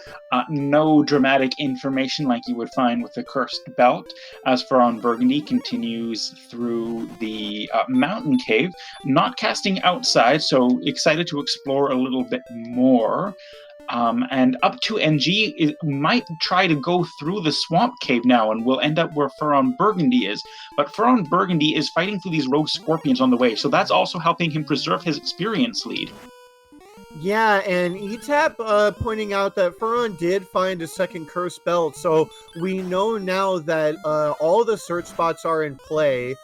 no dramatic information like you would find with the Cursed Belt. As FearonBurgundy continues through the Mountain Cave, not casting outside, so excited to explore a little bit more. And up2ng might try to go through the Swamp Cave now, and we'll end up where FearonBurgundy is. But FearonBurgundy is fighting through these rogue scorpions on the way, so that's also helping him preserve his experience lead. Yeah, and ETAP pointing out that Fearon did find a second Cursed Belt, so we know now that all the search spots are in play.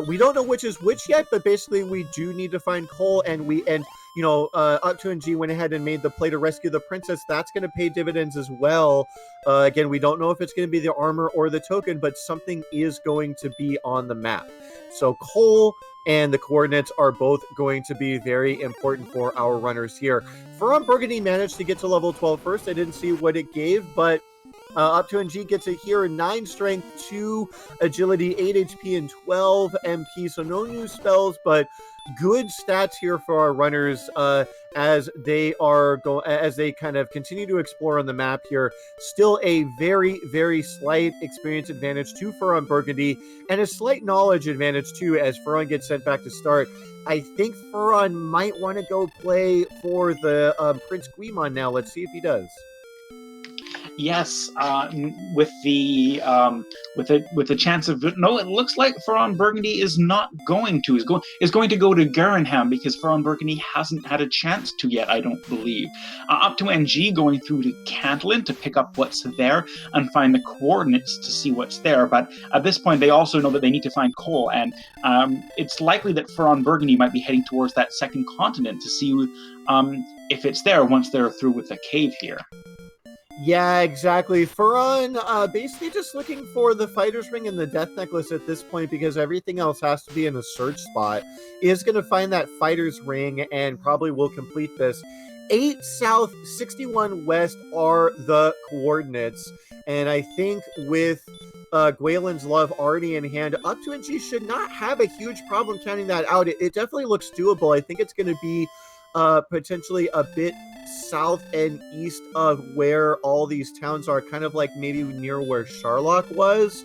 We don't know which is which yet, but basically we do need to find Cole, and up2ng went ahead and made the play to rescue the princess. That's going to pay dividends as well. Again, we don't know if it's going to be the armor or the token, but something is going to be on the map. So Cole and the coordinates are both going to be very important for our runners here. FearonBurgundy managed to get to level 12 first. I didn't see what it gave, but up2ng gets it here. 9 strength, 2 agility, 8 HP, and 12 MP. So no new spells, but good stats here for our runners as they kind of continue to explore on the map here. Still a very, very slight experience advantage to FearonBurgundy, and a slight knowledge advantage too as Fearon gets sent back to start. I think Fearon might want to go play for the Prince Guimon now. Let's see if he does. Yes, with the chance of no, it looks like FearonBurgundy is not going to is going to go to Gurenham because FearonBurgundy hasn't had a chance to yet. I don't believe. up2ng going through to Cantlin to pick up what's there and find the coordinates to see what's there. But at this point, they also know that they need to find coal, and it's likely that FearonBurgundy might be heading towards that second continent to see if it's there once they're through with the cave here. Yeah, exactly. Fearon, basically just looking for the Fighter's Ring and the Death Necklace at this point because everything else has to be in a search spot. Is going to find that Fighter's Ring and probably will complete this. 8 south, 61 west are the coordinates. And I think with Gwaelin's Love already in hand, up2ng should not have a huge problem counting that out. It definitely looks doable. I think it's going to be potentially a bit south and east of where all these towns are, kind of like maybe near where Charlock was.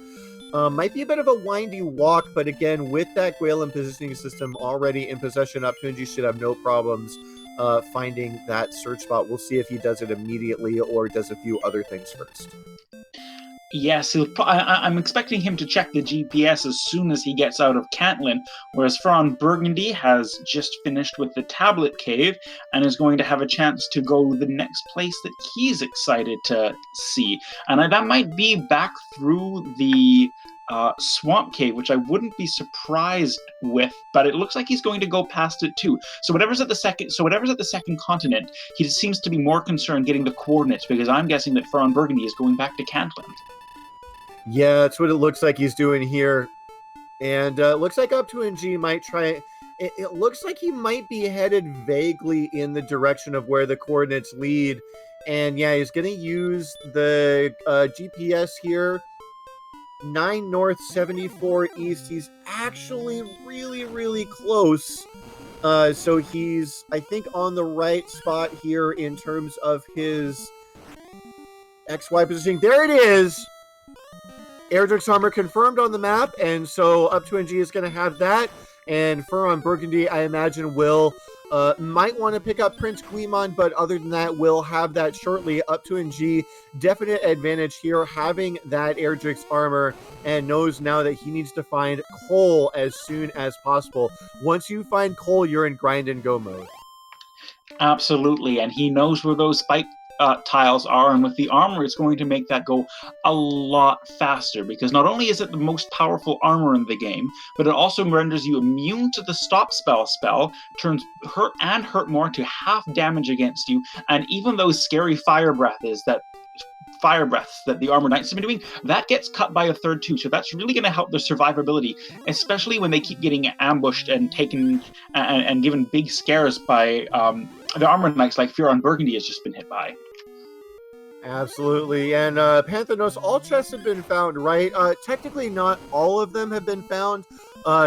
Might be a bit of a windy walk, but again, with that Gwaelin positioning system already in possession, up2ng should have no problems finding that search spot. We'll see if he does it immediately or does a few other things first. Yes, I'm expecting him to check the GPS as soon as he gets out of Cantlin, whereas FearonBurgundy has just finished with the Tablet Cave and is going to have a chance to go the next place that he's excited to see. And that might be back through the Swamp Cave, which I wouldn't be surprised with, but it looks like he's going to go past it too. So whatever's at the second continent, he seems to be more concerned getting the coordinates, because I'm guessing that FearonBurgundy is going back to Cantlin. Yeah, that's what it looks like he's doing here. And it looks like up2ng might try. It looks like he might be headed vaguely in the direction of where the coordinates lead. And yeah, he's going to use the GPS here. 9 north, 74 east. He's actually really, really close. So he's, I think, on the right spot here in terms of his XY positioning. There it is! Erdrick's armor confirmed on the map, and so up2ng is going to have that. And FearonBurgundy, I imagine, might want to pick up Prince Guimon, but other than that, will have that shortly. up2ng, definite advantage here, having that Erdrick's armor, and knows now that he needs to find coal as soon as possible. Once you find coal, you're in grind and go mode. Absolutely, and he knows where those spike tiles are, and with the armor, it's going to make that go a lot faster, because not only is it the most powerful armor in the game, but it also renders you immune to the stop spell, turns hurt more to half damage against you, and even those scary fire breaths that the armor knights have been doing, that gets cut by a third too. So that's really going to help their survivability, especially when they keep getting ambushed and taken and given big scares by the armor knights like FearonBurgundy has just been hit by. Absolutely. And Panthanos, all chests have been found, right? Technically, not all of them have been found.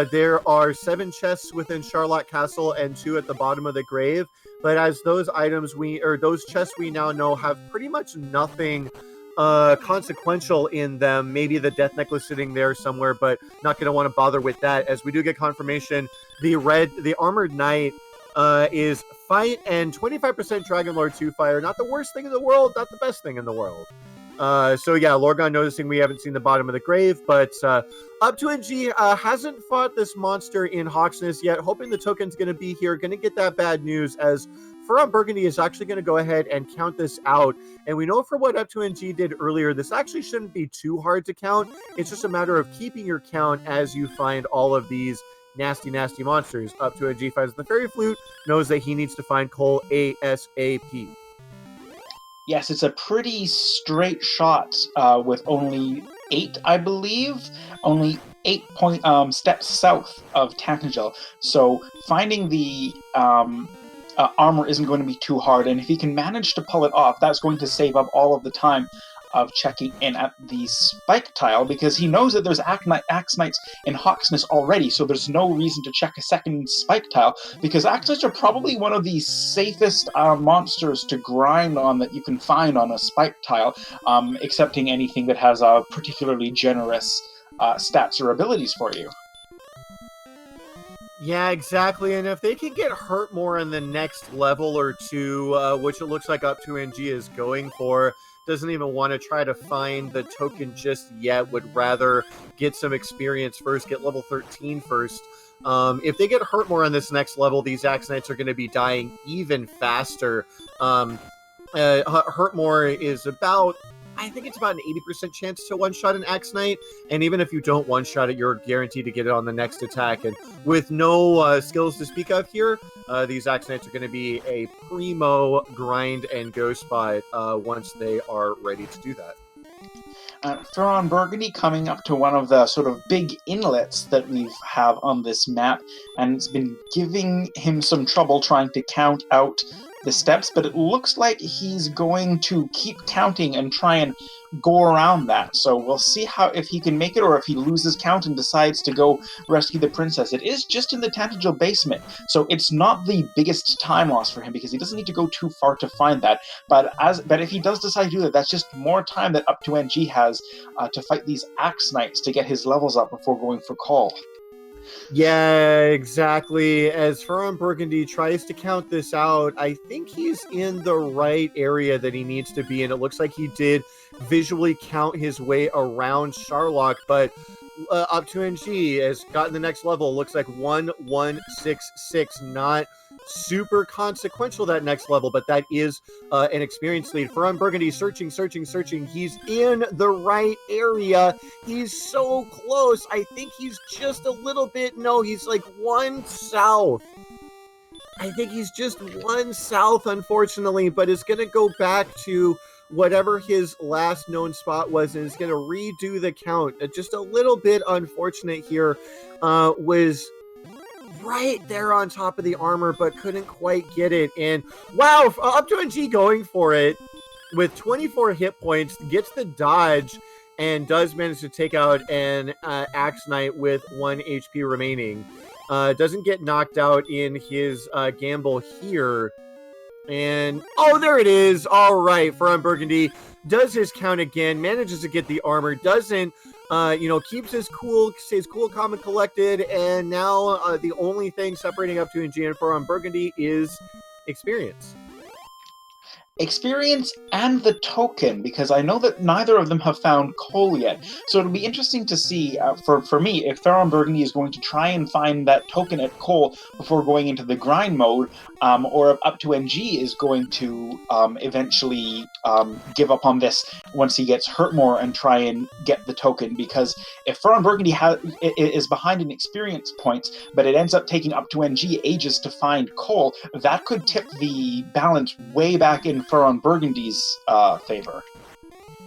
There are 7 chests within Charlock Castle and 2 at the bottom of the grave. But as those those chests we now know have pretty much nothing consequential in them. Maybe the Death Necklace sitting there somewhere, but not going to want to bother with that, as we do get confirmation. The Armored Knight is fight and 25% Dragon Lord 2 fire. Not the worst thing in the world, not the best thing in the world. So yeah, Lorgon noticing we haven't seen the bottom of the grave, but up2ng hasn't fought this monster in Hawksness yet, hoping the token's going to be here, going to get that bad news, as FearonBurgundy is actually going to go ahead and count this out. And we know for what up2ng did earlier, this actually shouldn't be too hard to count. It's just a matter of keeping your count as you find all of these nasty, nasty monsters. up2ng finds the Fairy Flute, knows that he needs to find coal ASAP. Yes, it's a pretty straight shot with only 8, I believe. Only 8 steps south of Tacnagel. So finding the armor isn't going to be too hard. And if he can manage to pull it off, that's going to save up all of the time of checking in at the spike tile because he knows that there's Axnites in Hawksness already, so there's no reason to check a second spike tile because Axnites are probably one of the safest monsters to grind on that you can find on a spike tile, excepting anything that has a particularly generous stats or abilities for you. Yeah, exactly. And if they can get hurt more in the next level or two, which it looks like up2ng is going for, doesn't even want to try to find the token just yet, would rather get some experience first, get level 13 first. If they get hurt more on this next level, these Axnites are going to be dying even faster. Hurt more is about, I think it's about an 80% chance to one-shot an Axnite, and even if you don't one-shot it, you're guaranteed to get it on the next attack. And with no skills to speak of here, these Axnites are going to be a primo grind and go spot once they are ready to do that. FearonBurgundy coming up to one of the sort of big inlets that we have on this map, and it's been giving him some trouble trying to count out the steps, but it looks like he's going to keep counting and try and go around that. So we'll see if he can make it or if he loses count and decides to go rescue the princess. It is just in the Tantagel basement, so it's not the biggest time loss for him because he doesn't need to go too far to find that. But if he does decide to do that, that's just more time that up2ng has to fight these Axnites to get his levels up before going for call. Yeah, exactly. As FearonBurgundy tries to count this out, I think he's in the right area that he needs to be in. It looks like he did visually count his way around Sharlock, but up2ng has gotten the next level. It looks like 1166, not super consequential that next level, but that is an experience lead. FearonBurgundy searching. He's in the right area. He's so close. I think he's just a little bit, no, he's like one south. I think he's just one south, unfortunately, but it's going to go back to whatever his last known spot was, and is going to redo the count. Just a little bit unfortunate here. Was right there on top of the armor, but couldn't quite get it. And wow, up2ng going for it with 24 hit points, gets the dodge, and does manage to take out an Axnite with 1 HP remaining. Doesn't get knocked out in his gamble here. And, oh, there it is. All right, FearonBurgundy does his count again, manages to get the armor, doesn't, keeps his cool, stays cool, calm, and collected, and now the only thing separating up2ng and FearonBurgundy is experience. Experience and the token, because I know that neither of them have found coal yet. So it'll be interesting to see, for me, if FearonBurgundy is going to try and find that token at coal before going into the grind mode, or if up2ng is going to eventually give up on this once he gets hurt more and try and get the token. Because if FearonBurgundy is behind in experience points, but it ends up taking up2ng ages to find coal, that could tip the balance way back in FearonBurgundy's favor.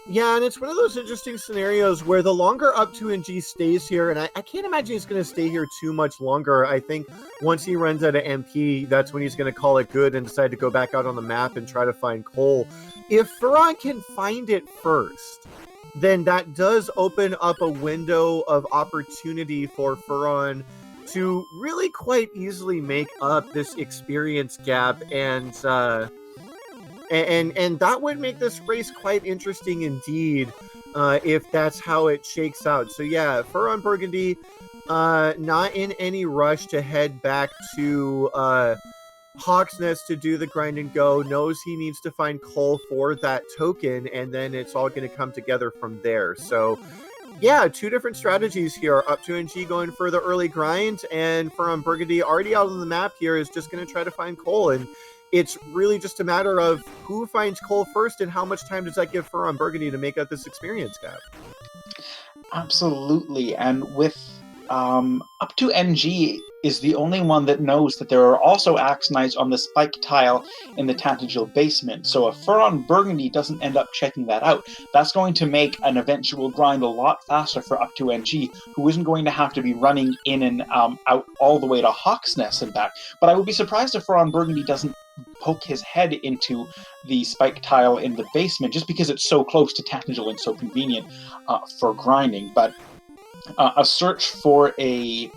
Yeah, and it's one of those interesting scenarios where the longer up2ng stays here, and I can't imagine he's going to stay here too much longer. I think once he runs out of MP, that's when he's going to call it good and decide to go back out on the map and try to find coal. If Fearon can find it first, then that does open up a window of opportunity for Fearon to really quite easily make up this experience gap, and that would make this race quite interesting indeed, if that's how it shakes out. So yeah, FearonBurgundy, not in any rush to head back to Hawksnest to do the grind and go, knows he needs to find coal for that token, and then it's all going to come together from there. So yeah, two different strategies here. up2ng going for the early grind, and FearonBurgundy already out on the map here is just going to try to find coal. And it's really just a matter of who finds coal first and how much time does that give FearonBurgundy to make up this experience gap. Absolutely, and with up2ng is the only one that knows that there are also axe knights on the spike tile in the Tantagel basement. So if FearonBurgundy doesn't end up checking that out, that's going to make an eventual grind a lot faster for up2ng, who isn't going to have to be running in and out all the way to Hawksnest and back. But I would be surprised if FearonBurgundy doesn't poke his head into the spike tile in the basement, just because it's so close to Tantagel and so convenient for grinding. But a search for a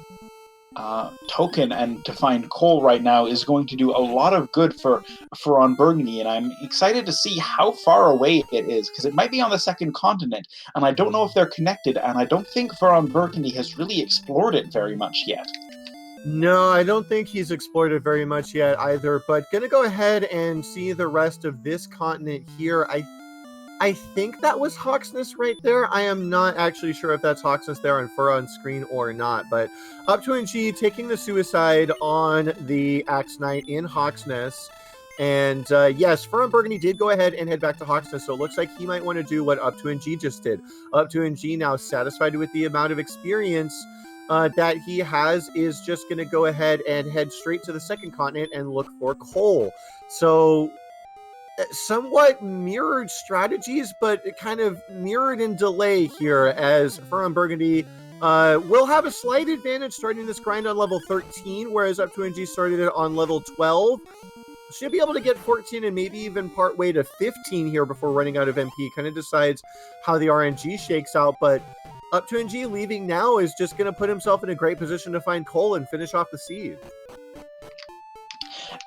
token and to find coal right now is going to do a lot of good for FearonBurgundy, and I'm excited to see how far away it is, because it might be on the second continent, and I don't know if they're connected, and I don't think FearonBurgundy has really explored it very much yet. No, I don't think he's explored it very much yet either, but gonna go ahead and see the rest of this continent here. I think that was Hawksnest right there. I am not actually sure if that's Hawksnest there on Furon screen or not, but up2ng taking the suicide on the Axe Knight in Hawksnest. And yes, FearonBurgundy did go ahead and head back to Hawksnest, so it looks like he might want to do what up2ng just did. up2ng, now satisfied with the amount of experience that he has, is just going to go ahead and head straight to the second continent and look for coal. So somewhat mirrored strategies, but kind of mirrored in delay here, as FearonBurgundy will have a slight advantage starting this grind on level 13, whereas up2ng started it on level 12. Should be able to get 14 and maybe even part way to 15 here before running out of MP. Kind of decides how the RNG shakes out, but up2ng leaving now is just going to put himself in a great position to find coal and finish off the seed.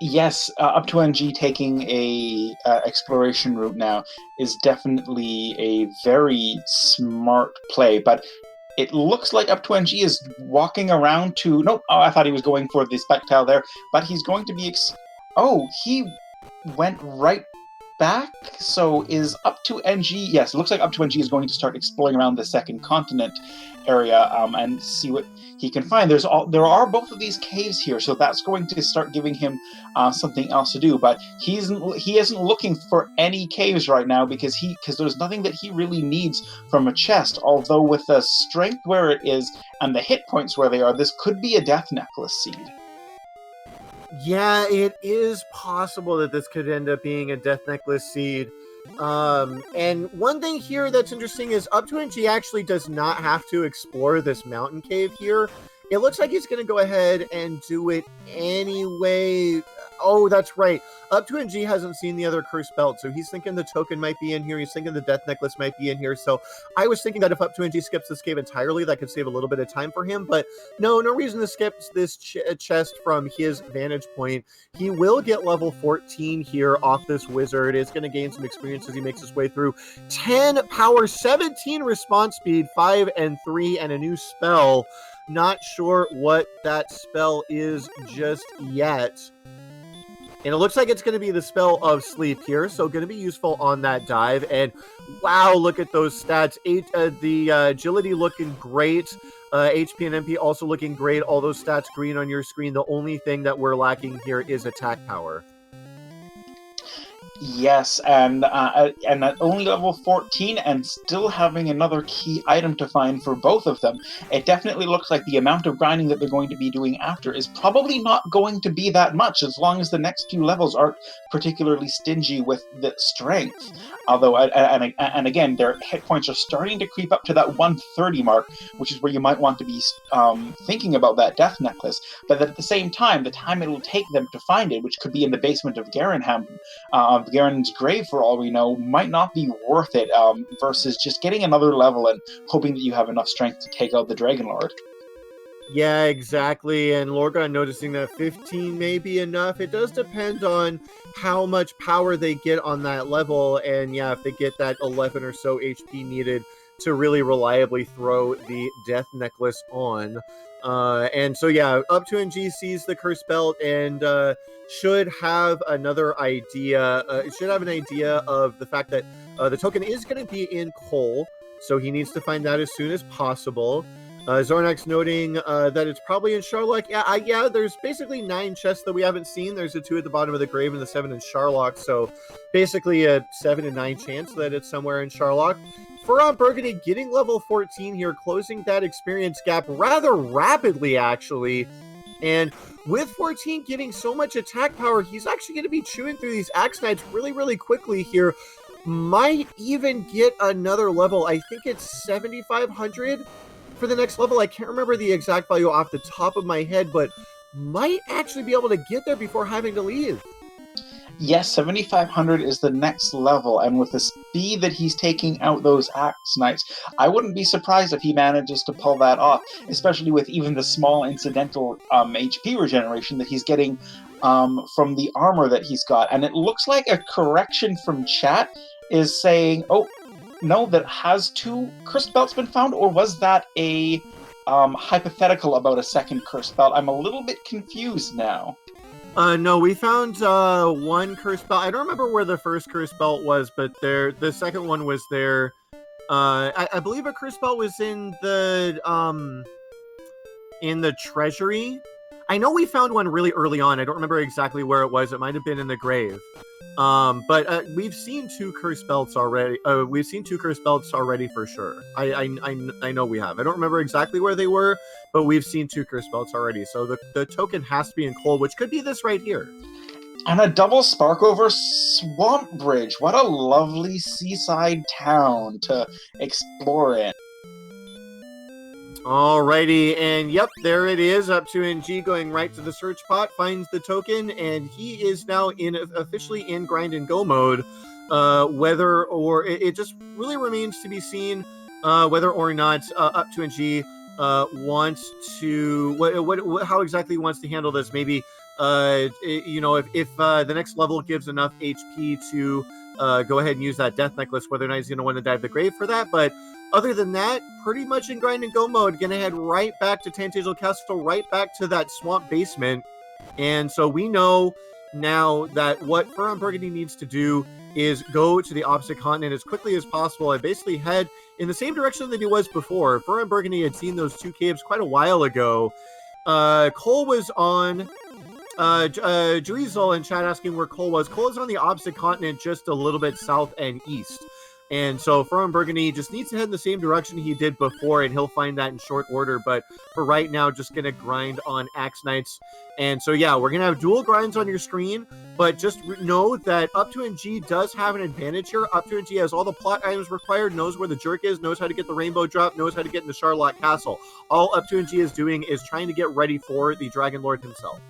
Yes, up2ng taking a exploration route now is definitely a very smart play, but it looks like up2ng is walking around to... Nope, I thought he was going for the spike tile there, but he's going to be... he went right back? So is up2ng... Yes, it looks like up2ng is going to start exploring around the second continent area and see what he can find. There are both of these caves here, so that's going to start giving him something else to do. But he isn't looking for any caves right now, because there's nothing that he really needs from a chest. Although with the strength where it is and the hit points where they are, this could be a death necklace seed. Yeah, it is possible that this could end up being a death necklace seed. And one thing here that's interesting is up2ng actually does not have to explore this mountain cave here. It looks like he's going to go ahead and do it anyway. Oh, that's right. up2ng hasn't seen the other cursed belt, so he's thinking the token might be in here. He's thinking the death necklace might be in here. So I was thinking that if up2ng skips this cave entirely, that could save a little bit of time for him. But no reason to skip this chest from his vantage point. He will get level 14 here off this wizard. It's going to gain some experience as he makes his way through. 10 power, 17 response speed, 5 and 3, and a new spell. Not sure what that spell is just yet. And it looks like it's going to be the spell of sleep here, so going to be useful on that dive. And wow, look at those stats. The agility looking great. HP and MP also looking great. All those stats green on your screen. The only thing that we're lacking here is attack power. Yes, and at only level 14 and still having another key item to find for both of them, it definitely looks like the amount of grinding that they're going to be doing after is probably not going to be that much, as long as the next few levels aren't particularly stingy with the strength. Although, and again, their hit points are starting to creep up to that 130 mark, which is where you might want to be thinking about that death necklace. But at the same time, the time it will take them to find it, which could be in the basement of Garen's grave for all we know, might not be worth it versus just getting another level and hoping that you have enough strength to take out the Dragon Lord. Yeah, exactly. And Lorga noticing that 15 may be enough. It does depend on how much power they get on that level. And yeah, if they get that 11 or so HP needed to really reliably throw the death necklace on. And so yeah, up2ng sees the cursed belt and should have another idea. Should have an idea of the fact that the token is going to be in coal, so he needs to find that as soon as possible. Zornax noting that it's probably in Sharlock. Yeah, there's basically 9 chests that we haven't seen. There's the 2 at the bottom of the grave and the 7 in Sharlock, so basically a 7 and 9 chance that it's somewhere in Sharlock. FearonBurgundy getting level 14 here, closing that experience gap rather rapidly, actually. And with 14 getting so much attack power, he's actually going to be chewing through these Axe Knights really, really quickly here. Might even get another level. I think it's 7,500 for the next level. I can't remember the exact value off the top of my head, but might actually be able to get there before having to leave. Yes, 7,500 is the next level, and with the speed that he's taking out those Axe Knights, I wouldn't be surprised if he manages to pull that off, especially with even the small incidental HP regeneration that he's getting from the armor that he's got. And it looks like a correction from chat is saying, oh, no, that has 2 cursed belts been found, or was that a hypothetical about a second cursed belt? I'm a little bit confused now. No, we found 1 cursed belt. I don't remember where the first cursed belt was, but the second one was there. I believe a cursed belt was in the treasury. I know we found one really early on. I don't remember exactly where it was. It might have been in the grave. But we've seen 2 cursed belts already. We've seen 2 cursed belts already for sure. I know we have. I don't remember exactly where they were, but we've seen 2 cursed belts already. So the token has to be in Cole, which could be this right here. And a double spark over Swamp Bridge. What a lovely seaside town to explore in. Alrighty, and yep, there it is. up2ng going right to the search pot, finds the token, and he is now officially in grind and go mode. Whether or it just really remains to be seen whether or not up2ng wants to how exactly he wants to handle this. Maybe if the next level gives enough HP to go ahead and use that death necklace, whether or not he's going to want to dive the grave for that. But other than that, pretty much in grind and go mode. Gonna head right back to Tantazel Castle, right back to that swamp basement. And so we know now that what FearonBurgundy needs to do is go to the opposite continent as quickly as possible and basically head in the same direction that he was before. FearonBurgundy had seen those 2 caves quite a while ago. Cole was on Juizel in chat asking where Cole was. Cole is on the opposite continent, just a little bit south and east. And so FearonBurgundy just needs to head in the same direction he did before, and he'll find that in short order. But for right now, just going to grind on Axe Knights. And so, yeah, we're going to have dual grinds on your screen, but just know that up2ng does have an advantage here. up2ng has all the plot items required, knows where the jerk is, knows how to get the rainbow drop, knows how to get into Charlotte Castle. All up2ng is doing is trying to get ready for the Dragon Lord himself.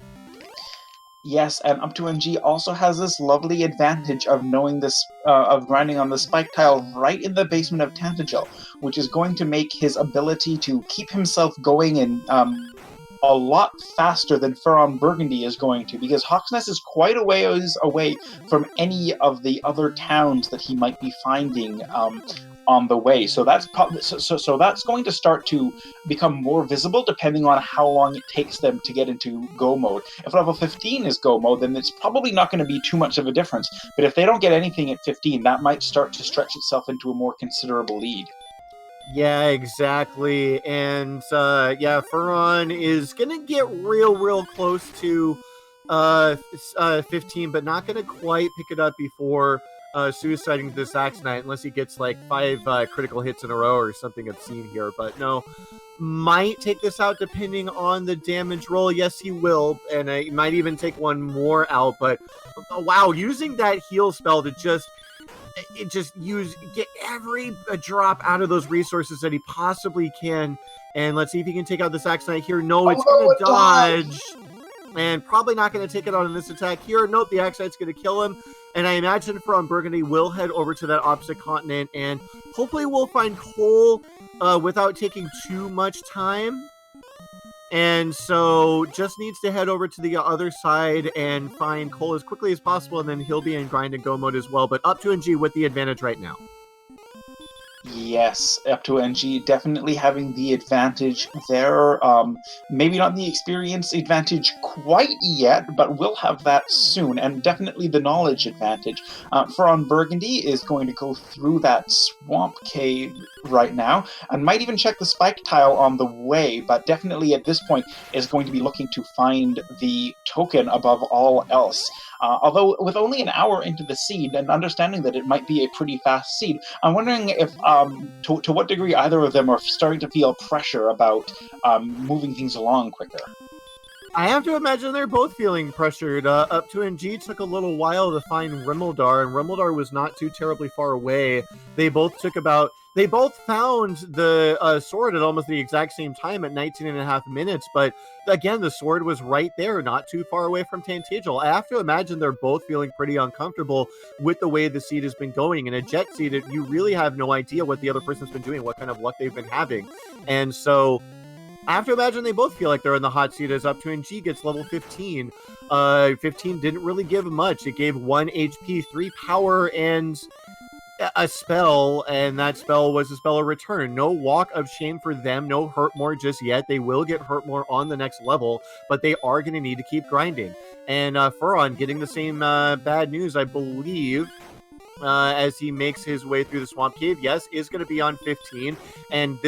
Yes, and up2ng also has this lovely advantage of knowing this, of grinding on the spike tile right in the basement of Tantazel, which is going to make his ability to keep himself going in a lot faster than FearonBurgundy is going to, because Hawksnest is quite a ways away from any of the other towns that he might be finding on the way. So that's so that's going to start to become more visible depending on how long it takes them to get into go mode. If level 15 is go mode, then it's probably not going to be too much of a difference. But if they don't get anything at 15, that might start to stretch itself into a more considerable lead. Yeah, exactly. And Fearon is gonna get real close to 15, but not gonna quite pick it up before suiciding this Axe Knight, unless he gets like 5 critical hits in a row or something obscene here. But no, might take this out depending on the damage roll. Yes, he will, and he might even take 1 more out. But wow, using that heal spell to just get every drop out of those resources that he possibly can. And let's see if he can take out this Axe Knight here. No, it's gonna dodge. And probably not going to take it on in this attack here. Nope, the Axe Knight's going to kill him. And I imagine FearonBurgundy will head over to that opposite continent, and hopefully we'll find Cole without taking too much time. And so just needs to head over to the other side and find Cole as quickly as possible, and then he'll be in grind and go mode as well. But up2ng with the advantage right now. Yes, up2ng definitely having the advantage there. Maybe not the experience advantage quite yet, but we'll have that soon, and definitely the knowledge advantage. FearonBurgundy is going to go through that swamp cave right now, and might even check the spike tile on the way, but definitely at this point is going to be looking to find the token above all else. Although with only an hour into the seed, and understanding that it might be a pretty fast seed, I'm wondering if to what degree either of them are starting to feel pressure about moving things along quicker. I have to imagine they're both feeling pressured. Up2ng took a little while to find Rimuldar, and Rimuldar was not too terribly far away. They both found the sword at almost the exact same time at 19 and a half minutes, but again, the sword was right there, not too far away from Tantagel. I have to imagine they're both feeling pretty uncomfortable with the way the seed has been going. In a jet seed, you really have no idea what the other person's been doing, what kind of luck they've been having. And so I have to imagine they both feel like they're in the hot seat as Up2ng gets level 15. 15 didn't really give much. It gave 1 HP, 3 power, and a spell, and that spell was a spell of return. No walk of shame for them, no hurt more just yet. They will get hurt more on the next level, but they are going to need to keep grinding. And Furon getting the same bad news, I believe, as he makes his way through the swamp cave. Yes, is going to be on 15, and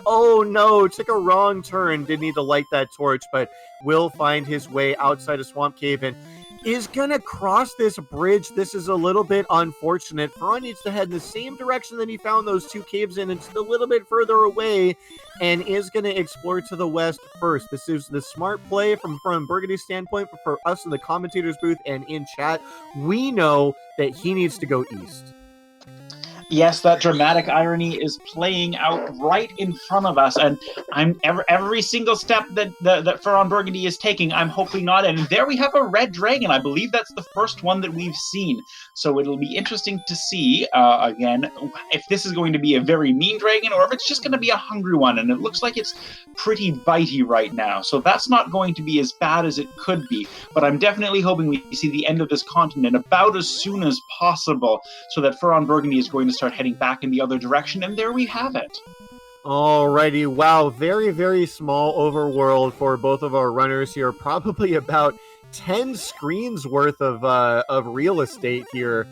oh no, took a wrong turn. Didn't need to light that torch, but will find his way outside of swamp cave and is going to cross this bridge. This is a little bit unfortunate. Furon needs to head in the same direction that he found those two caves in, and just a little bit further away, and is going to explore to the west first. This is the smart play from Burgundy's standpoint, but for us in the commentator's booth and in chat, we know that he needs to go east. Yes, that dramatic irony is playing out right in front of us, and I'm every single step that FearonBurgundy is taking, I'm hoping not. And there we have a red dragon. I believe that's the first one that we've seen. So it'll be interesting to see again if this is going to be a very mean dragon or if it's just going to be a hungry one. And it looks like it's pretty bitey right now, so that's not going to be as bad as it could be. But I'm definitely hoping we see the end of this continent about as soon as possible, so that FearonBurgundy is going to start heading back in the other direction, and there we have it. Alrighty, wow, very, very small overworld for both of our runners here. Probably about 10 screens worth of real estate here,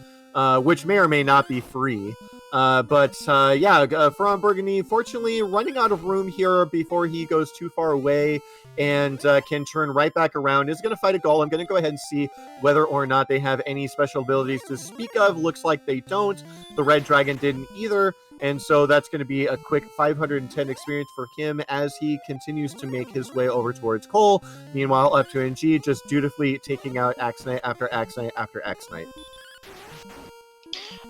which may or may not be free. FearonBurgundy, fortunately, running out of room here before he goes too far away and can turn right back around. Is going to fight a golem. I'm going to go ahead and see whether or not they have any special abilities to speak of. Looks like they don't. The red dragon didn't either. And so that's going to be a quick 510 experience for him as he continues to make his way over towards Cole. Meanwhile, Up2ng just dutifully taking out Axnite after Axnite after Axnite.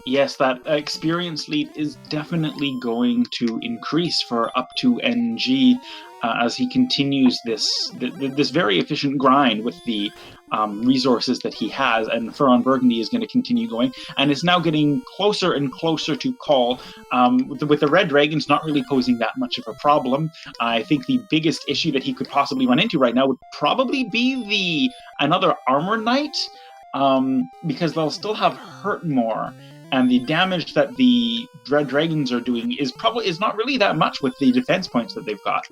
Yes, that experience lead is definitely going to increase for Up2ng as he continues this very efficient grind with the resources that he has, and FearonBurgundy is going to continue going, and is now getting closer and closer to Call. With the red dragons not really posing that much of a problem. I think the biggest issue that he could possibly run into right now would probably be another armor knight, because they'll still have hurt more. And the damage that the red dragons are doing is not really that much with the defense points that they've got.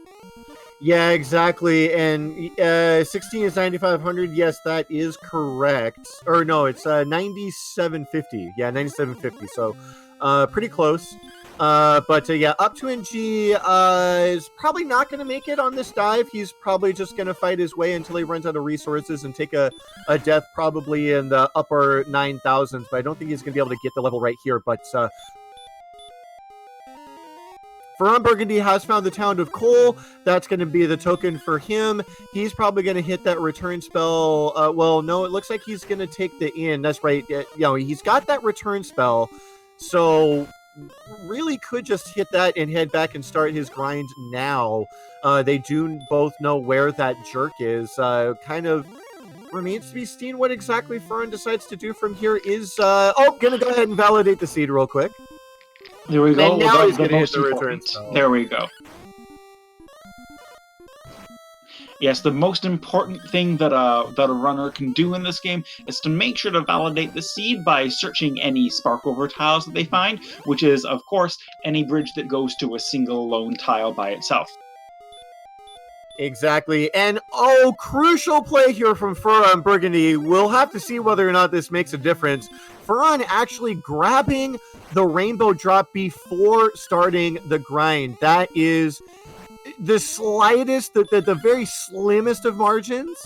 Yeah, exactly. And 16 is 9,500. Yes, that is correct. Or no, it's 9,750. Yeah, 9,750. So pretty close. Up2ng is probably not going to make it on this dive. He's probably just going to fight his way until he runs out of resources and take a death probably in the upper 9,000s. But I don't think he's going to be able to get the level right here. But FearonBurgundy has found the town of Cole. That's going to be the token for him. He's probably going to hit that return spell. No, it looks like he's going to take the inn. That's right. He's got that return spell. So really could just hit that and head back and start his grind now. They do both know where that jerk is. Kind of remains to be seen what exactly Furon decides to do from here. Gonna go ahead and validate the seed real quick. There we go. And now he's gonna hit the return spell. There we go. Yes, the most important thing that a runner can do in this game is to make sure to validate the seed by searching any spark over tiles that they find, which is, of course, any bridge that goes to a single lone tile by itself. Exactly. And crucial play here from FearonBurgundy. We'll have to see whether or not this makes a difference. Furon actually grabbing the rainbow drop before starting the grind. That is the slightest, the very slimmest of margins,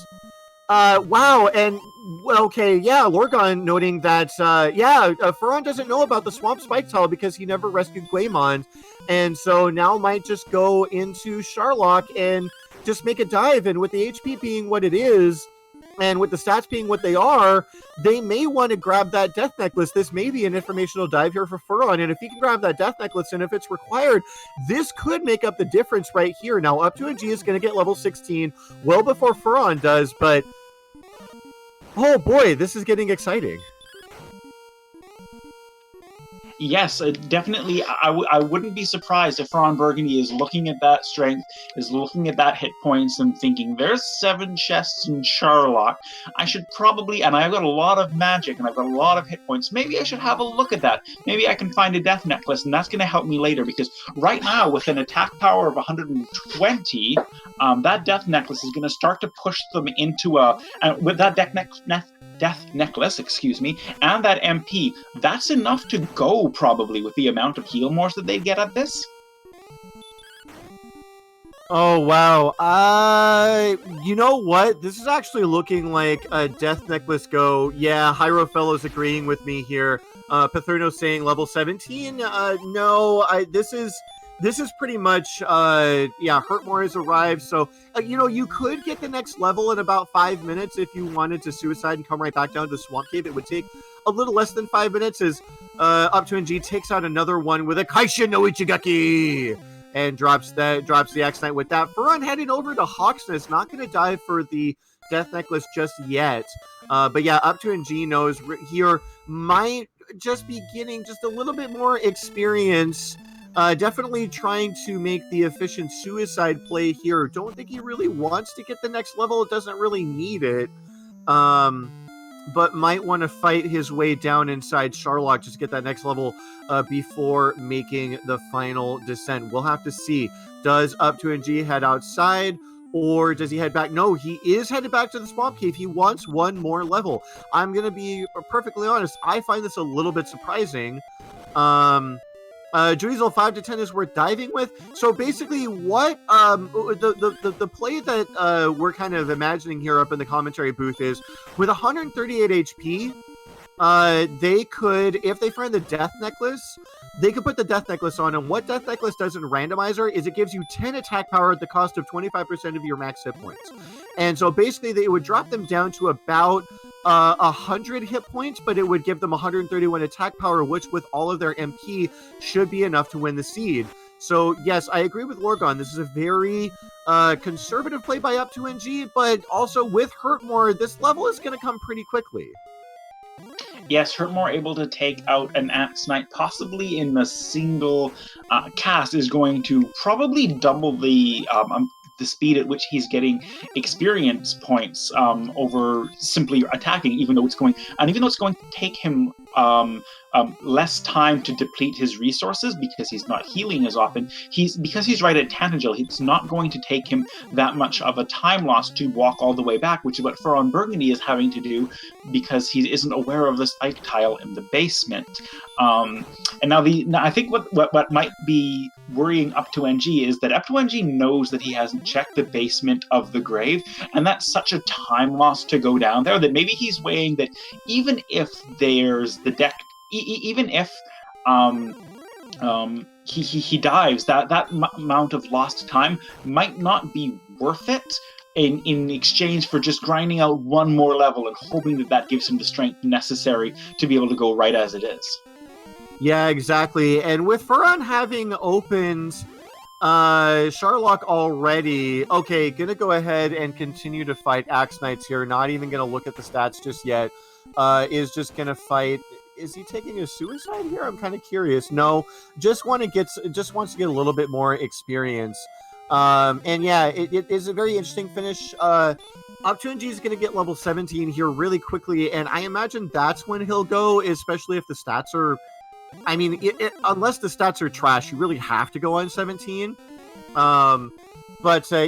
Wow, and okay, yeah, Lorgon noting that, Furon doesn't know about the Swamp Spike Tile because he never rescued Glaymond, and so now might just go into Sharlock and just make a dive, and with the HP being what it is, and with the stats being what they are, they may want to grab that Death Necklace. This may be an informational dive here for Furon, and if he can grab that Death Necklace, and if it's required, this could make up the difference right here. Now, up2ng is going to get level 16 well before Furon does, but oh boy, this is getting exciting. Yes, definitely. I wouldn't be surprised if FearonBurgundy is looking at that strength, is looking at that hit points, and thinking, there's 7 chests in Sharlock. I should probably, and I've got a lot of magic, and I've got a lot of hit points. Maybe I should have a look at that. Maybe I can find a Death Necklace, and that's going to help me later, because right now, with an attack power of 120, that Death Necklace is going to start to push them into a, and with that Death Necklace, and that MP, that's enough to go, probably, with the amount of heal mores that they get at this. Oh, wow. You know what? This is actually looking like a Death Necklace go. Yeah, Hyro Fellow's agreeing with me here. Patherno saying level 17. No, this is pretty much, Hurtmore has arrived, so, you could get the next level in about 5 minutes if you wanted to suicide and come right back down to the Swamp Cave. It would take a little less than 5 minutes as up2ng takes out another one with a Kaishin no Ichigaki and drops the Axe Knight with that. Furon heading over to Hawksness, not going to dive for the Death Necklace just yet. But yeah, up2ng knows here might just be getting just a little bit more experience. Definitely trying to make the efficient suicide play here. Don't think he really wants to get the next level. It doesn't really need it. But might want to fight his way down inside Sharlock just to get that next level before making the final descent. We'll have to see. Does up2ng head outside, or does he head back? No, he is headed back to the Swamp Cave. He wants one more level. I'm going to be perfectly honest. I find this a little bit surprising. Driesel 5 to 10 is worth diving with. So basically, what the play that we're kind of imagining here up in the commentary booth is with 138 HP. They could, if they find the Death Necklace, they could put the Death Necklace on. And what Death Necklace does in Randomizer is it gives you 10 attack power at the cost of 25% of your max hit points. And so basically, they would drop them down to about 100 hit points, but it would give them 131 attack power, which with all of their MP should be enough to win the seed. So yes, I agree with Lorgon. This is a very conservative play by up2ng, but also with Hurtmore, this level is going to come pretty quickly. Yes, Hurtmore able to take out an Axe Knight, possibly in a single cast, is going to probably double the speed at which he's getting experience points over simply attacking, even though it's going to take him less time to deplete his resources because he's not healing as often. Because he's right at Tangel, it's not going to take him that much of a time loss to walk all the way back, which is what FearonBurgundy is having to do because he isn't aware of the spike tile in the basement. And now I think what might be worrying up2ng is that up2ng knows that he hasn't checked the basement of the grave, and that's such a time loss to go down there that maybe he's weighing that even if there's the deck, even if he dives, that amount of lost time might not be worth it in exchange for just grinding out one more level and hoping that gives him the strength necessary to be able to go right as it is. Yeah, exactly. And with Furon having opened Sharlock already, okay, gonna go ahead and continue to fight Axe Knights here. Not even gonna look at the stats just yet. Is just gonna fight. Is he taking a suicide here? I'm kind of curious. No, just wants to get a little bit more experience. And yeah, it is a very interesting finish. up2ng is going to get level 17 here really quickly, and I imagine that's when he'll go, especially if the stats are... I mean, unless the stats are trash, you really have to go on 17. But Death